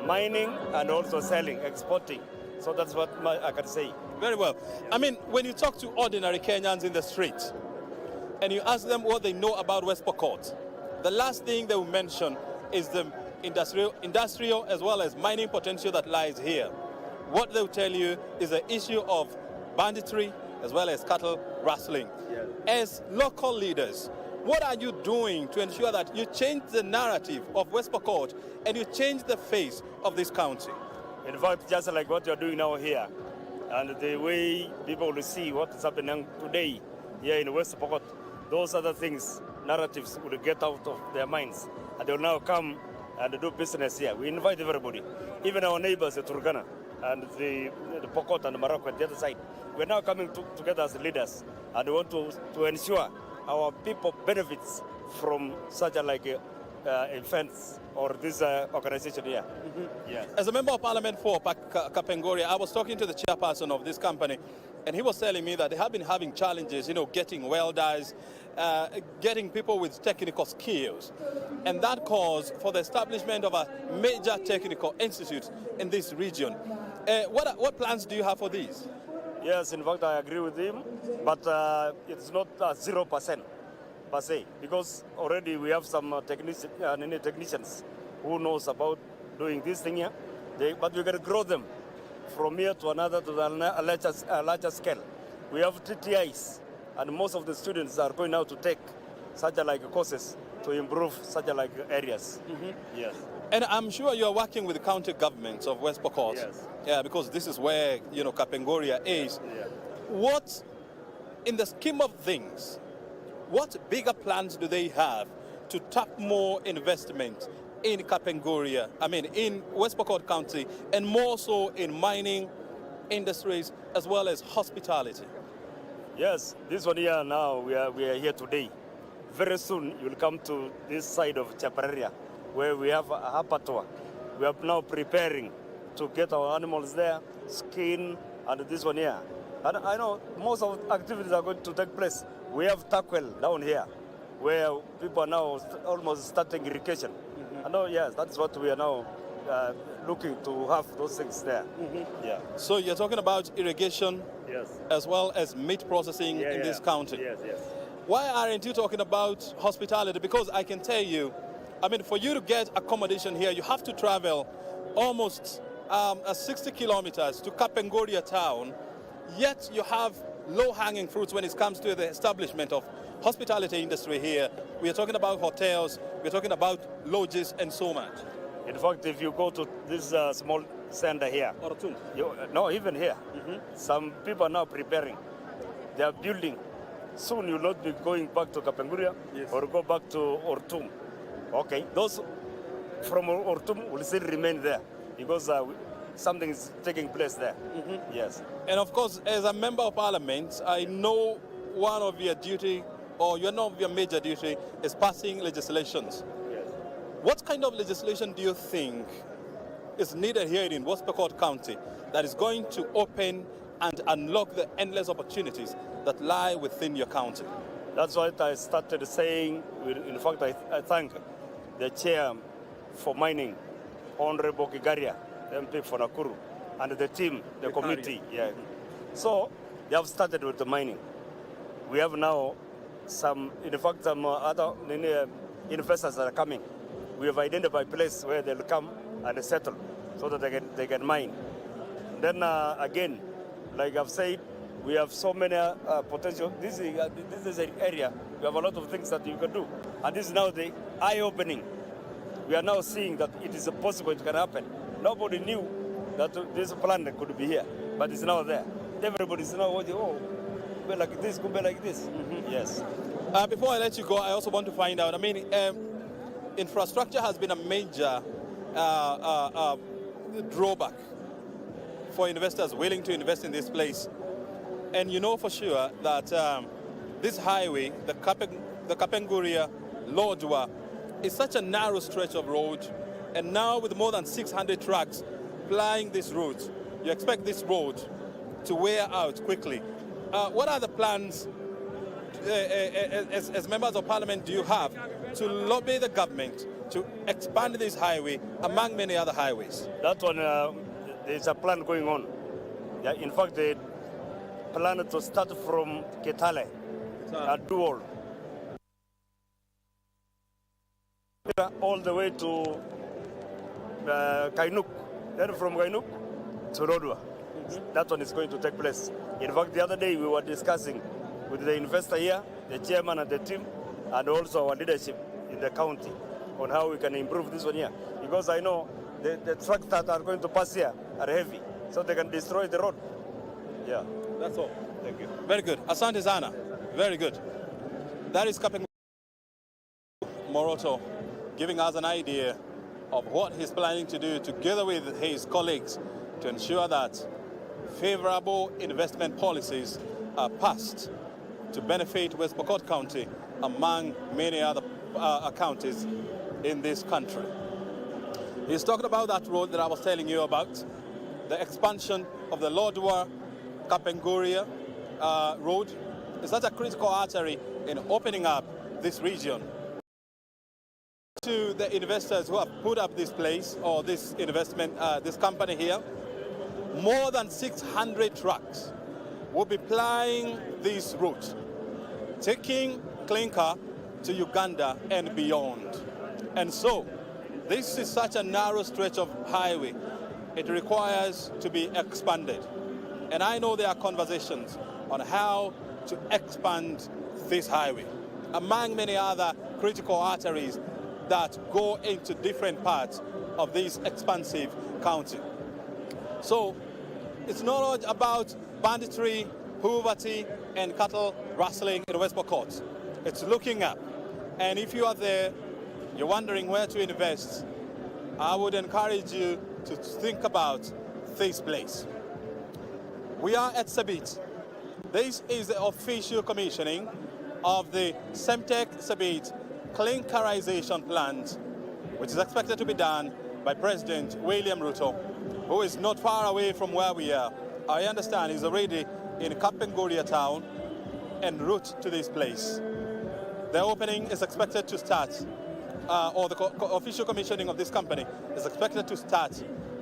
mining and also selling, exporting. So that's what I can say. Very well. I mean, when you talk to ordinary Kenyans in the streets and you ask them what they know about West Pokot, the last thing they will mention is the industrial as well as mining potential that lies here. What they will tell you is the issue of banditry as well as cattle rustling. As local leaders, what are you doing to ensure that you change the narrative of West Pokot and you change the face of this county? In fact, just like what you're doing now here, and the way people will see what is happening today here in West Pokot, those other things, narratives will get out of their minds, and they will now come and do business here. We invite everybody, even our neighbors, the Turkana, and the Pokot and Morocco at the other side. We're now coming together as leaders, and we want to ensure our people benefits from such events or this organization here. Yeah. As a member of parliament for Kapenguria, I was talking to the chairperson of this company, and he was telling me that they have been having challenges, getting welders, getting people with technical skills. And that calls for the establishment of a major technical institute in this region. What plans do you have for these? Yes, in fact, I agree with him, but it's not 0% per se, because already we have some technicians who knows about doing this thing here, but we got to grow them from here to another to a larger scale. We have TTIs, and most of the students are going now to take such courses to improve such areas. Yes. And I'm sure you're working with the county governments of West Pokot. Yes. Yeah, because this is where, Kapenguria is. Yeah. What, in the scheme of things, what bigger plans do they have to tap more investment in Kapenguria, in West Pokot County, and more so in mining, industries, as well as hospitality? Yes, this one here now, we are here today. Very soon you'll come to this side of Chapareria, where we have a abattoir. We are now preparing to get our animals there, skin, and this one here. And I know most of the activities are going to take place. We have Takwel down here, where people are now almost starting irrigation. I know, yes, that's what we are now looking to have those things there. Yeah. So you're talking about irrigation, yes, as well as meat processing in this county. Yes, yes. Why aren't you talking about hospitality? Because I can tell you, for you to get accommodation here, you have to travel almost 60 kilometers to Kapenguria town, yet you have low-hanging fruits when it comes to the establishment of hospitality industry here. We are talking about hotels, we're talking about lodges and so much. In fact, if you go to this small center here, no, even here, some people are now preparing. They are building. Soon you'll not be going back to Kapenguria or go back to Ortum. Okay, those from Ortum will still remain there because something is taking place there. Yes. And of course, as a member of parliament, I know one of your duty, or one of your major duty, is passing legislations. Yes. What kind of legislation do you think is needed here in West Pokot County that is going to open and unlock the endless opportunities that lie within your county? That's what I started saying. In fact, I thank the chair for mining, Honorable Kigaria, MP for Nakuru, and the team, the committee. Yeah. So they have started with the mining. We have now some other investors that are coming. We have identified a place where they'll come and settle so that they can mine. Then again, like I've said, we have so many potential. This is an area, we have a lot of things that you can do. And this is now the eye-opening. We are now seeing that it is possible, it can happen. Nobody knew that this planet could be here, but it's now there. Everybody is now watching, oh, could be like this, could be like this. Mm-hmm. Yes. Before I let you go, I also want to find out, I mean, infrastructure has been a major drawback for investors willing to invest in this place. And you know for sure that this highway, the Kapenguria-Lodwar, is such a narrow stretch of road. And now with more than 600 trucks plying this route, you expect this road to wear out quickly. What are the plans as members of parliament do you have to lobby the government to expand this highway among many other highways? That one, there's a plan going on. Yeah, in fact, they plan to start from Kitale at Duol, all the way to Kainuk, then from Kainuk to Lodwar. That one is going to take place. In fact, the other day we were discussing with the investor here, the chairman and the team, and also our leadership in the county on how we can improve this one here. Because I know the trucks that are going to pass here are heavy, so they can destroy the road. Yeah. That's all. Thank you. Very good. Asante Sana. Very good. That is Kapenguria Moroto giving us an idea of what he's planning to do together with his colleagues to ensure that favorable investment policies are passed to benefit West Pokot County among many other counties in this country. He's talking about that road that I was telling you about, the expansion of the Lodwar Kapenguria road. Is that a critical artery in opening up this region? To the investors who have put up this place or this investment, this company here, more than 600 trucks will be plying this route, taking clinker to Uganda and beyond. And so, this is such a narrow stretch of highway. It requires to be expanded. And I know there are conversations on how to expand this highway, among many other critical arteries that go into different parts of this expansive county. So it's not about banditry, poverty, and cattle rustling in West Pokot. It's looking up. And if you are there, you're wondering where to invest, I would encourage you to think about this place. We are at Sabit. This is the official commissioning of the Semtech Sabit clinkerization plant, which is expected to be done by President William Ruto, who is not far away from where we are. I understand he's already in Kapenguria town en route to this place. The opening is expected to start, or the official commissioning of this company is expected to start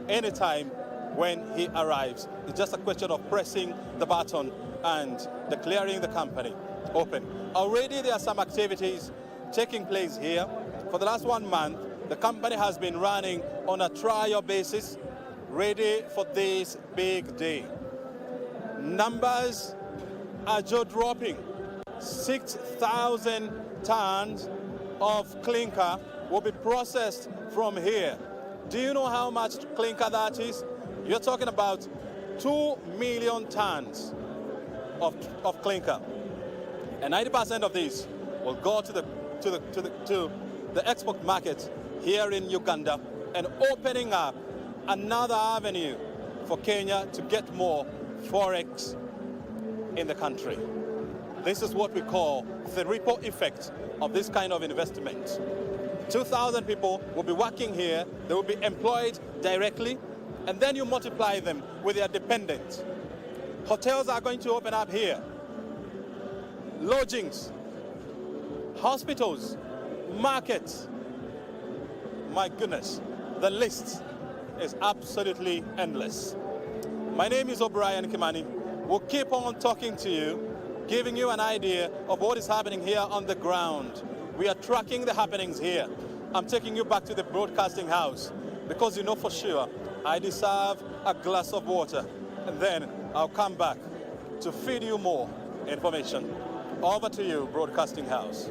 anytime when he arrives. It's just a question of pressing the button and declaring the company open. Already there are some activities taking place here. For the last 1 month, the company has been running on a trial basis, ready for this big day. Numbers are jaw-dropping. 6,000 tons of clinker will be processed from here. Do you know how much clinker that is? You're talking about 2 million tons of clinker. And 90% of these will go to the export market here in Uganda and opening up another avenue for Kenya to get more forex in the country. This is what we call the ripple effect of this kind of investment. 2,000 people will be working here, they will be employed directly, and then you multiply them with their dependents. Hotels are going to open up here, lodgings, hospitals, markets. My goodness, the list is absolutely endless. My name is O'Brien Kimani. We'll keep on talking to you, giving you an idea of what is happening here on the ground. We are tracking the happenings here. I'm taking you back to the broadcasting house because you know for sure I deserve a glass of water, and then I'll come back to feed you more information. Over to you, broadcasting house.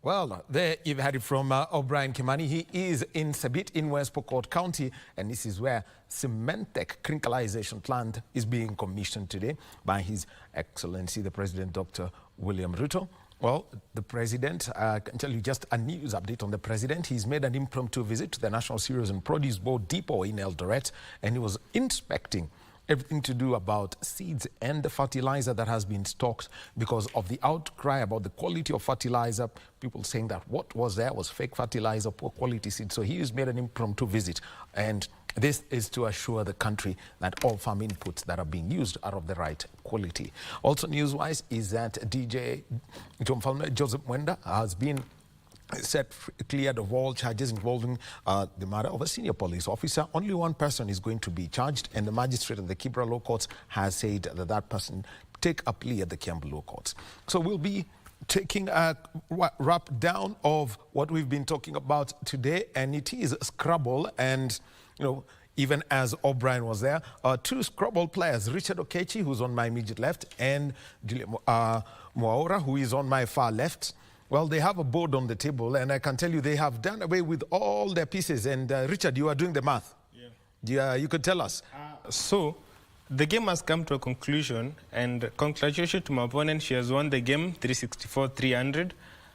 Well, there you've had it from O'Brien Kimani. He is in Sabit in West Pokot County, and this is where Cementec crinklerization plant is being commissioned today by His Excellency, the President, Dr. William Ruto. Well, the President, I can tell you just a news update on the President. He's made an impromptu visit to the National Cereals and Produce Board depot in Eldoret, and he was inspecting everything to do about seeds and the fertilizer that has been stocked because of the outcry about the quality of fertilizer. People saying that what was there was fake fertilizer, poor quality seed. So he has made an impromptu visit, and this is to assure the country that all farm inputs that are being used are of the right quality. Also news-wise is that DJ Joseph Mwenda has been cleared of all charges involving the murder of a senior police officer. Only one person is going to be charged, and the magistrate of the Kibra Law Courts has said that that person take a plea at the Kiambu Law Courts. So we'll be taking a wrap down of what we've been talking about today, and it is Scrabble. And you know, even as O'Brien was there, two Scrabble players, Richard Okechi, who's on my immediate left, and Julia Moaura, who is on my far left. Well, they have a board on the table, and I can tell you they have done away with all their pieces. And Richard, you are doing the math. Yeah. You could tell us. So, the game has come to a conclusion, and congratulations to my opponent. She has won the game 364-300.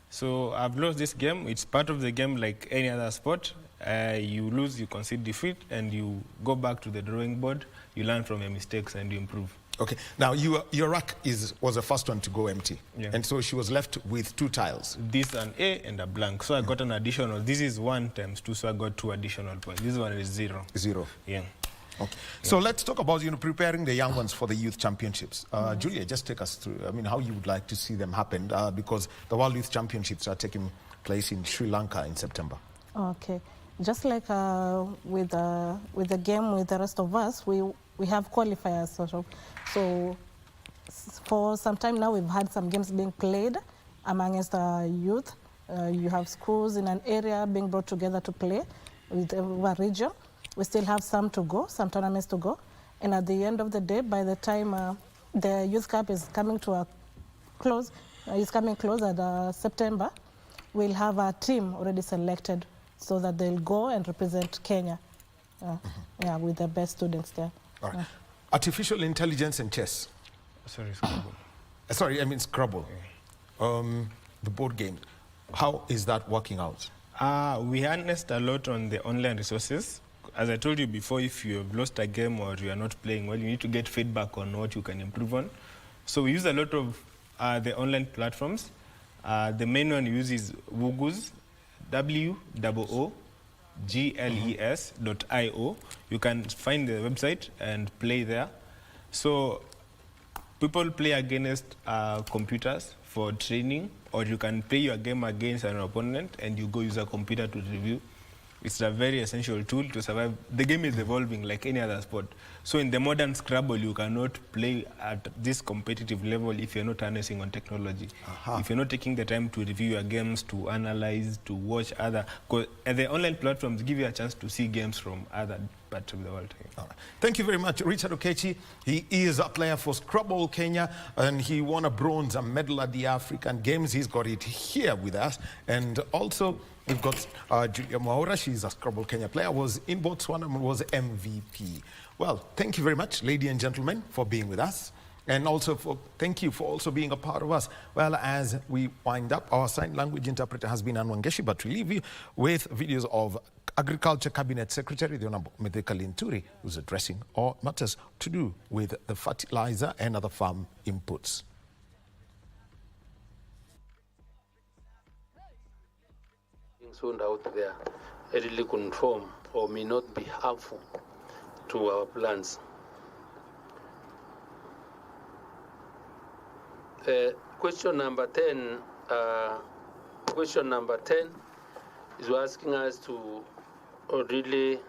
So, I've lost this game. It's part of the game like any other sport. You lose, you concede defeat, and you go back to the drawing board. You learn from your mistakes and you improve. Okay. Now, your rack was the first one to go empty. Yeah. And so she was left with two tiles. This an A and a blank. So I got an additional. This is 1 times 2, so I got 2 additional points. This one is 0. 0. Yeah. Okay. So let's talk about, preparing the young ones for the youth championships. Julia, just take us through, how you would like to see them happen, because the World Youth Championships are taking place in Sri Lanka in September. Okay. Just like with the game with the rest of us, we have qualifiers, sort of. So for some time now, we've had some games being played amongst youth. You have schools in an area being brought together to play with our region. We still have some to go, some tournaments to go. And at the end of the day, by the time the Youth Cup is coming to a close, at September, we'll have a team already selected so that they'll go and represent Kenya with the best students there. All right. Artificial intelligence and chess. Sorry, Scrabble. Sorry, I mean Scrabble. The board game. How is that working out? We harnessed a lot on the online resources. As I told you before, if you have lost a game or you are not playing well, you need to get feedback on what you can improve on. So we use a lot of the online platforms. The main one we use is Woogles, WOOGLES.io. You can find the website and play there. So people play against computers for training, or you can play your game against an opponent and you go use a computer to review. It's a very essential tool to survive. The game is evolving like any other sport. So in the modern Scrabble, you cannot play at this competitive level if you're not harnessing on technology. If you're not taking the time to review your games, to analyze, to watch other... Because the online platforms give you a chance to see games from other parts of the world. All right. Thank you very much, Richard Okechi. He is a player for Scrabble Kenya, and he won a bronze medal at the African Games. He's got it here with us. And also, we've got Julia Moaura. She's a Scrabble Kenya player, was in Botswana and was MVP. Well, thank you very much, ladies and gentlemen, for being with us. And also, thank you for also being a part of us. Well, as we wind up, our sign language interpreter has been Anwangeshi, but we leave you with videos of Agriculture Cabinet Secretary, the Honorable Medeka Linturi, who's addressing all matters to do with the fertilizer and other farm inputs. Soon out there readily conform or may not be harmful to our plants. Question number 10 is asking us to really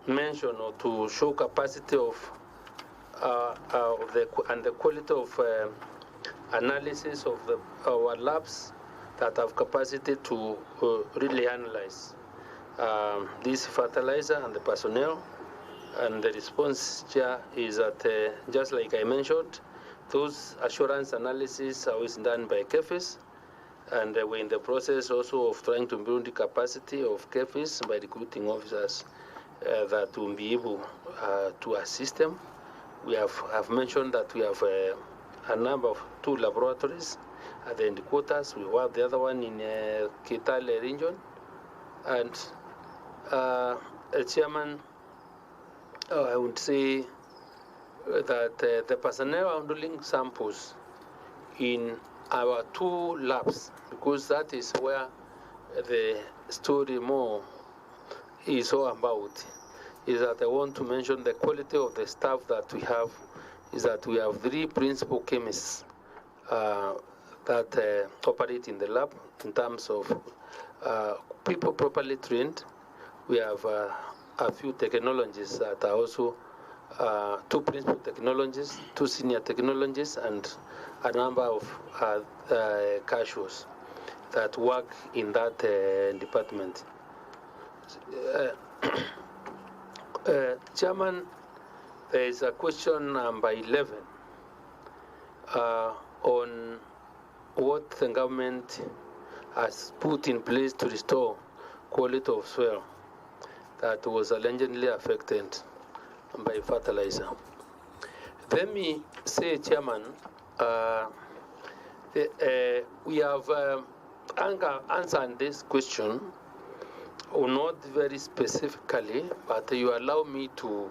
mention or to show capacity of the quality of analysis of our labs that have capacity to really analyze this fertilizer and the personnel. And the response here is that, just like I mentioned, those assurance analysis are always done by KEFIS, and we're in the process also of trying to build the capacity of KEFIS by recruiting officers that will be able to assist them. We have mentioned that we have a number of 2 laboratories at the headquarters. We have the other one in Kitale region, and Chairman, I would say that the personnel are handling samples in our 2 labs, because that is where the story more is all about. Is that I want to mention the quality of the staff that we have. Is that we have 3 principal chemists that operate in the lab in terms of people properly trained. We have a few technologists that are also 2 principal technologists, 2 senior technologists, and a number of casuals that work in that department. Chairman, there is a question number 11 on what the government has put in place to restore quality of soil that was allegedly affected by fertilizer. Let me say, Chairman, we have answered this question, or not very specifically, but you allow me to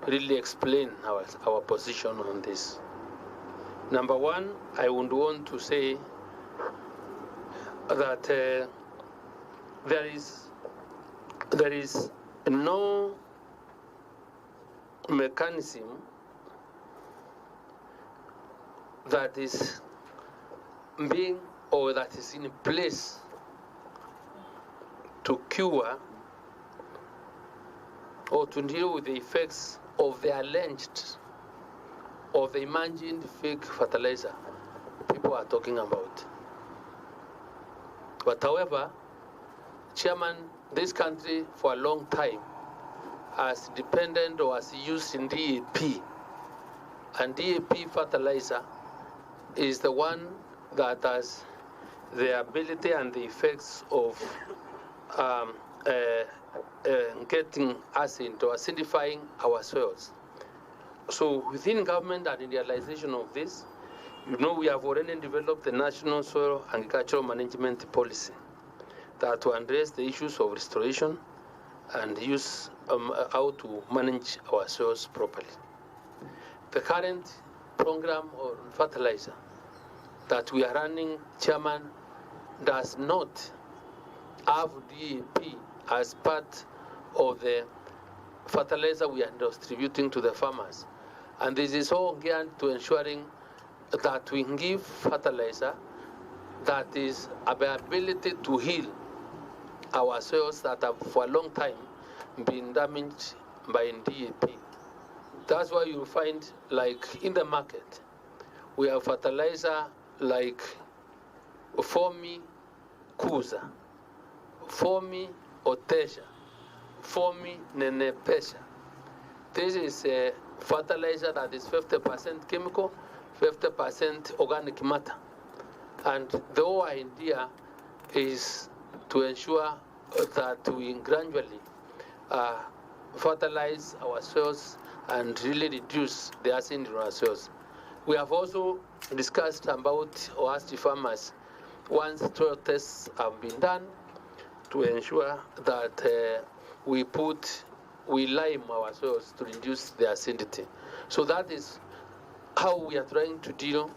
really explain our position on this. Number one, I would want to say that there is no mechanism that is being or that is in place to cure or to deal with the effects of the alleged or the imagined fake fertilizer people are talking about. But however, Chairman, this country for a long time has depended or has used in DAP, and DAP fertilizer is the one that has the ability and the effects of getting acid or acidifying our soils. So within government and in the realization of this, you know, we have already developed the National Soil Agricultural Management Policy that will address the issues of restoration and use how to manage our soils properly. The current program on fertilizer that we are running, Chairman, does not have DAP as part of the fertilizer we are distributing to the farmers. And this is all geared to ensuring that we give fertilizer that is the ability to heal our soils that have for a long time been damaged by DAP. That's why you find, like in the market, we have fertilizer like Formi Kuza, Formi Otesha, Formi Nenepesha. This is a fertilizer that is 50% chemical, 50% organic matter. And the whole idea is to ensure that we gradually fertilize our soils and really reduce the acid in our soils. We have also discussed about or asked the farmers, once soil tests have been done, to ensure that we lime our soils to reduce the acidity. So that is how we are trying to deal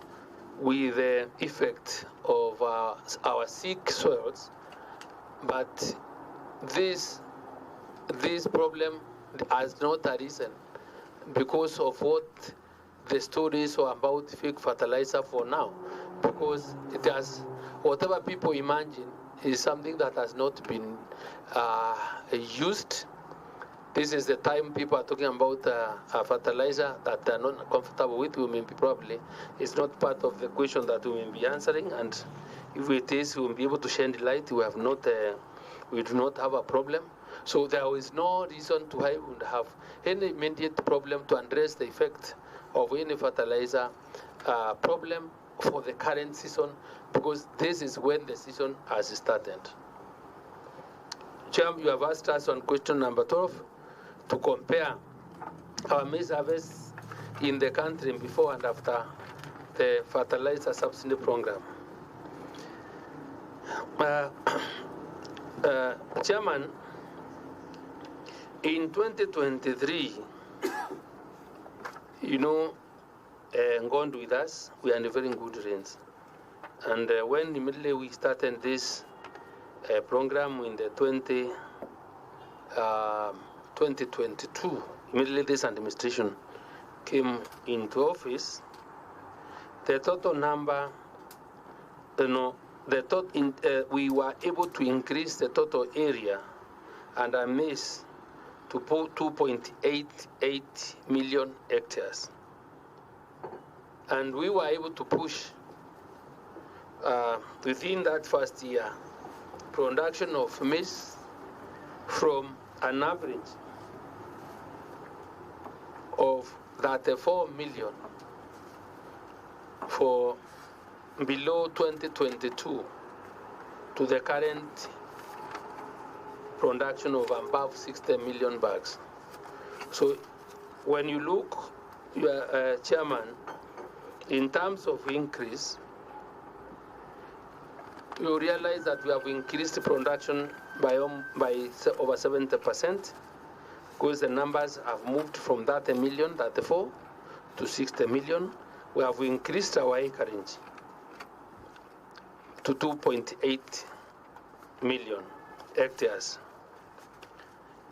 with the effect of our sick soils. But this problem has not arisen because of what the stories are about fake fertilizer for now, because it has, whatever people imagine is something that has not been used, this is the time people are talking about a fertilizer that they're not comfortable with. We may be probably, it's not part of the question that we will be answering, and if it is, we will be able to shed light. We do not have a problem. So there is no reason to have any immediate problem to address the effect of any fertilizer problem for the current season, because this is when the season has started. Chair, you have asked us on question number 12 to compare our maize harvest in the country before and after the fertilizer subsidy program. Chairman, in 2023, you know, Ngondo with us, we are in a very good range. And when immediately we started this program in the 2022, immediately this administration came into office, the total number, we were able to increase the total area and our maize to 2.88 million hectares. And we were able to push within that first year production of maize from an average of 34 million for below 2022 to the current production of above 60 million bags. So when you look, Chairman, in terms of increase, you realize that we have increased production by over 70%, because the numbers have moved from 30 million, 34 to 60 million. We have increased our acreage to 2.8 million hectares.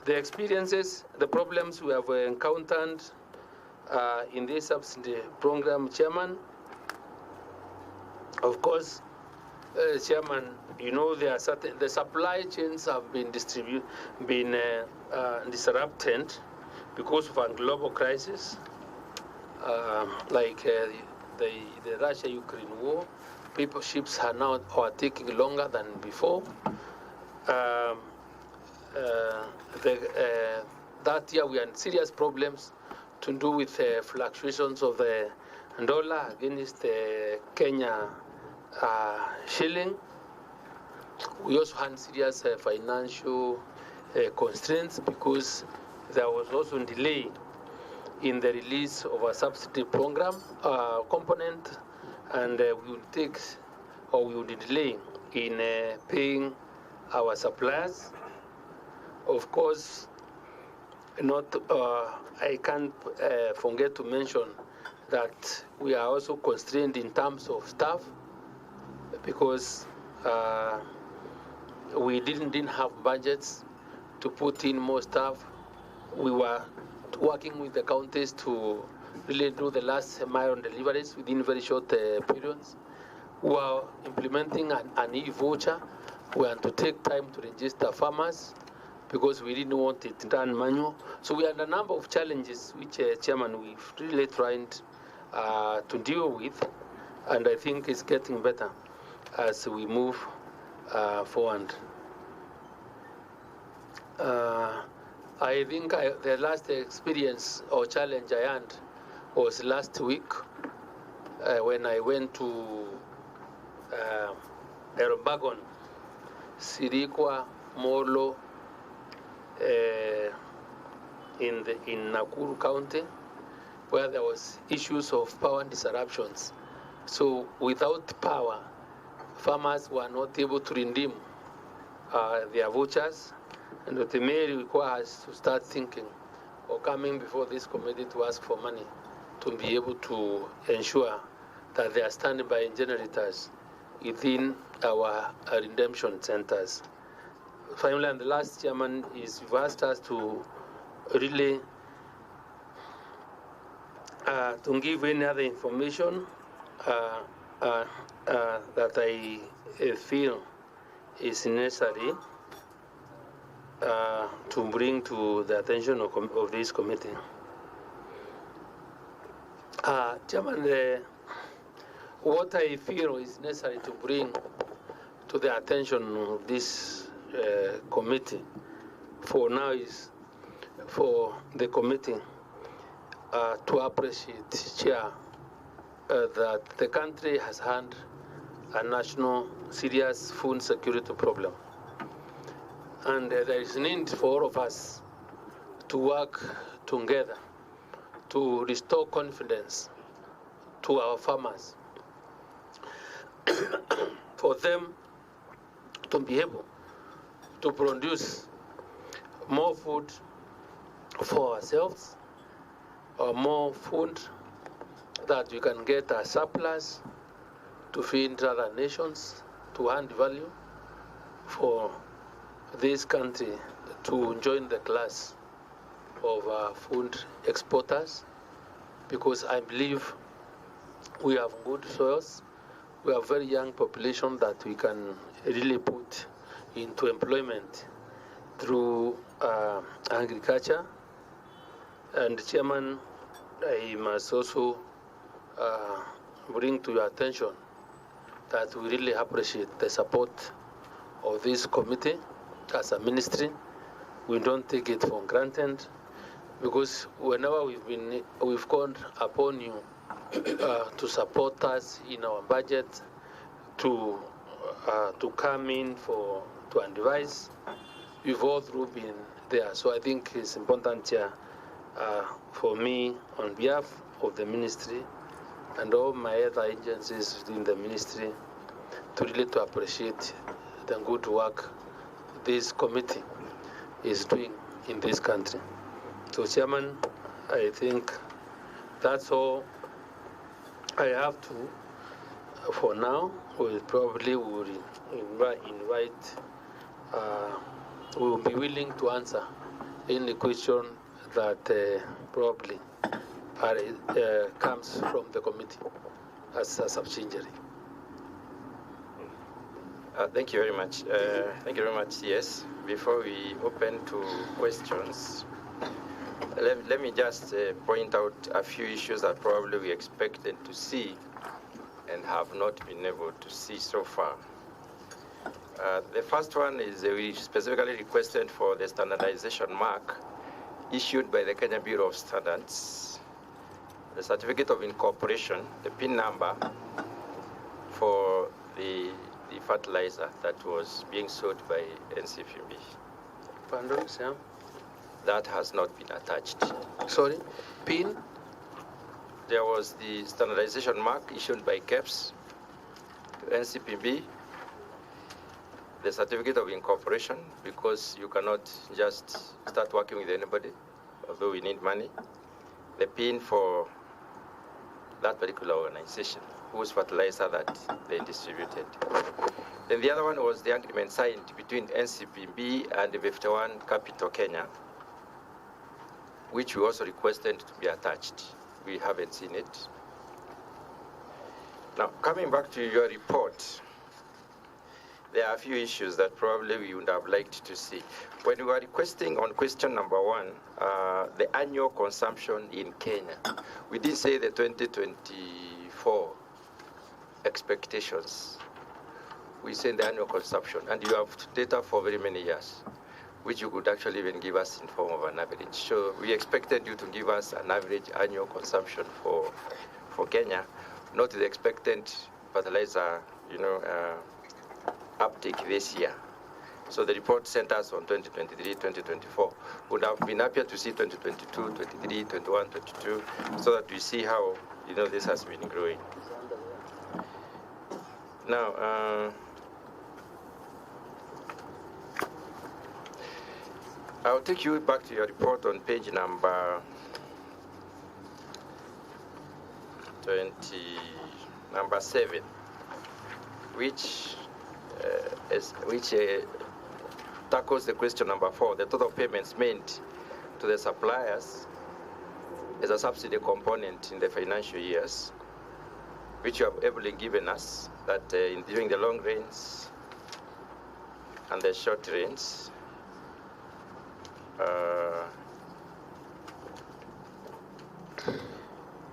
The experiences, the problems we have encountered in this subsidy program, Chairman, of course, Chairman, you know, there are certain, the supply chains have been disrupted because of a global crisis, like the Russia-Ukraine war. Ships are now taking longer than before. That year we had serious problems to do with fluctuations of the dollar against the Kenya shilling. We also had serious financial constraints because there was also a delay in the release of a subsidy program component, and we would delay in paying our suppliers. Of course, I can't forget to mention that we are also constrained in terms of staff, because we didn't have budgets to put in more staff. We were working with the counties to really do the last mile deliveries within very short periods. We are implementing an e-voucher. We had to take time to register farmers because we didn't want it done manual. So we had a number of challenges which, Chairman, we've really tried to deal with, and I think it's getting better as we move forward. I think the last experience or challenge I had was last week when I went to Erbagon, Sirikwa, Molo, in Nakuru County, where there was issues of power disruptions. So without power, farmers were not able to redeem their vouchers, and what may require us to start thinking or coming before this committee to ask for money to be able to ensure that they are standing by generators within our redemption centers. Finally, and the last, Chairman, is you've asked us to really to give any other information that I feel is necessary. to bring to the attention of this committee. Chairman, what I feel is necessary to bring to the attention of this committee for now is for the committee to appreciate, Chair, that the country has had a national serious food security problem. And there is need for all of us to work together to restore confidence to our farmers, for them to be able to produce more food for ourselves, or more food that we can get a surplus to feed other nations, to add value for this country to join the class of food exporters, because I believe we have good soils, we have very young population that we can really put into employment through agriculture. And Chairman, I must also bring to your attention that we really appreciate the support of this committee as a ministry. We don't take it for granted, because whenever we've called upon you to support us in our budget, to come in to advise, you've all through been there. So I think it's important here for me, on behalf of the ministry and all my other agencies within the ministry, to really to appreciate the good work this committee is doing in this country. So, Chairman, I think that's all I have to for now. We probably will invite we will be willing to answer any question that probably comes from the committee as a subsidiary. Thank you very much. Thank you very much. Yes. Before we open to questions, let me just point out a few issues that probably we expected to see and have not been able to see so far. The first one is we specifically requested for the standardization mark issued by the Kenya Bureau of Standards, the certificate of incorporation, the PIN number for the fertilizer that was being sold by NCPB. Pardon, Sam? That has not been attached. Sorry, PIN? There was the standardization mark issued by KEPS to NCPB, the certificate of incorporation, because you cannot just start working with anybody, although we need money, the PIN for that particular organization, whose fertilizer that they distributed. Then the other one was the agreement signed between NCPB and the 51 Capital Kenya, which we also requested to be attached. We haven't seen it. Now, coming back to your report, there are a few issues that probably we would have liked to see. When we were requesting on question number 1, the annual consumption in Kenya, we did say the 2024 expectations. We said the annual consumption, and you have data for very many years, which you could actually even give us in form of an average. So we expected you to give us an average annual consumption for Kenya, not the expected fertilizer, uptake this year. So the report sent us on 2023, 2024. Would have been happier to see 2022, 23, 21, 22, so that we see how this has been growing. Now, I'll take you back to your report on page number 7, which tackles the question number 4, the total payments made to the suppliers as a subsidy component in the financial years, which you have ably given us, that during the long rains and the short rains,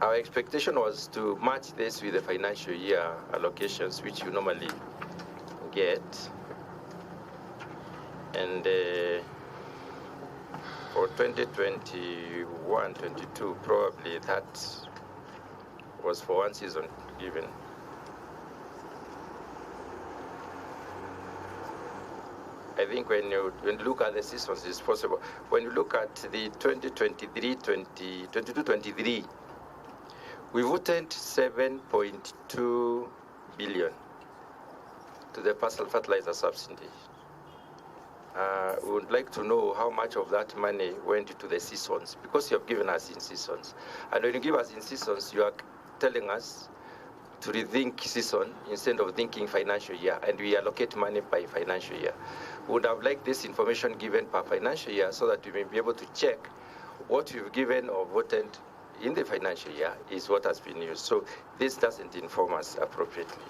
our expectation was to match this with the financial year allocations, which you normally get. And for 2021-22, probably that was for one season given. I think when you look at the seasons, it's possible. When you look at the 2022-23, we voted 7.2 billion to the personal fertilizer subsidy. We would like to know how much of that money went to the seasons, because you have given us in seasons. And when you give us in seasons, you are telling us to rethink season instead of thinking financial year, and we allocate money by financial year. We would have liked this information given per financial year so that we may be able to check what we've given or voted in the financial year is what has been used. So this doesn't inform us appropriately.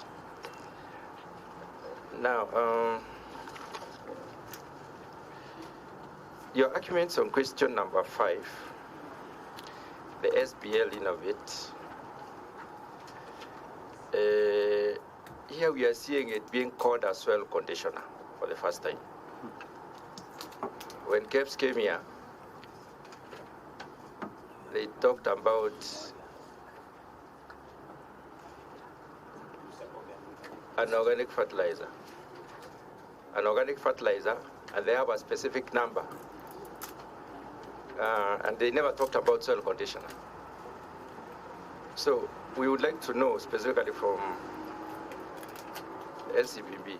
Now, your arguments on question number 5, the SBL Innovate. Here we are seeing it being called as well conditioner for the first time. When KEBS came here, they talked about an organic fertilizer, and they have a specific number. And they never talked about soil conditioner. So we would like to know specifically from LCPB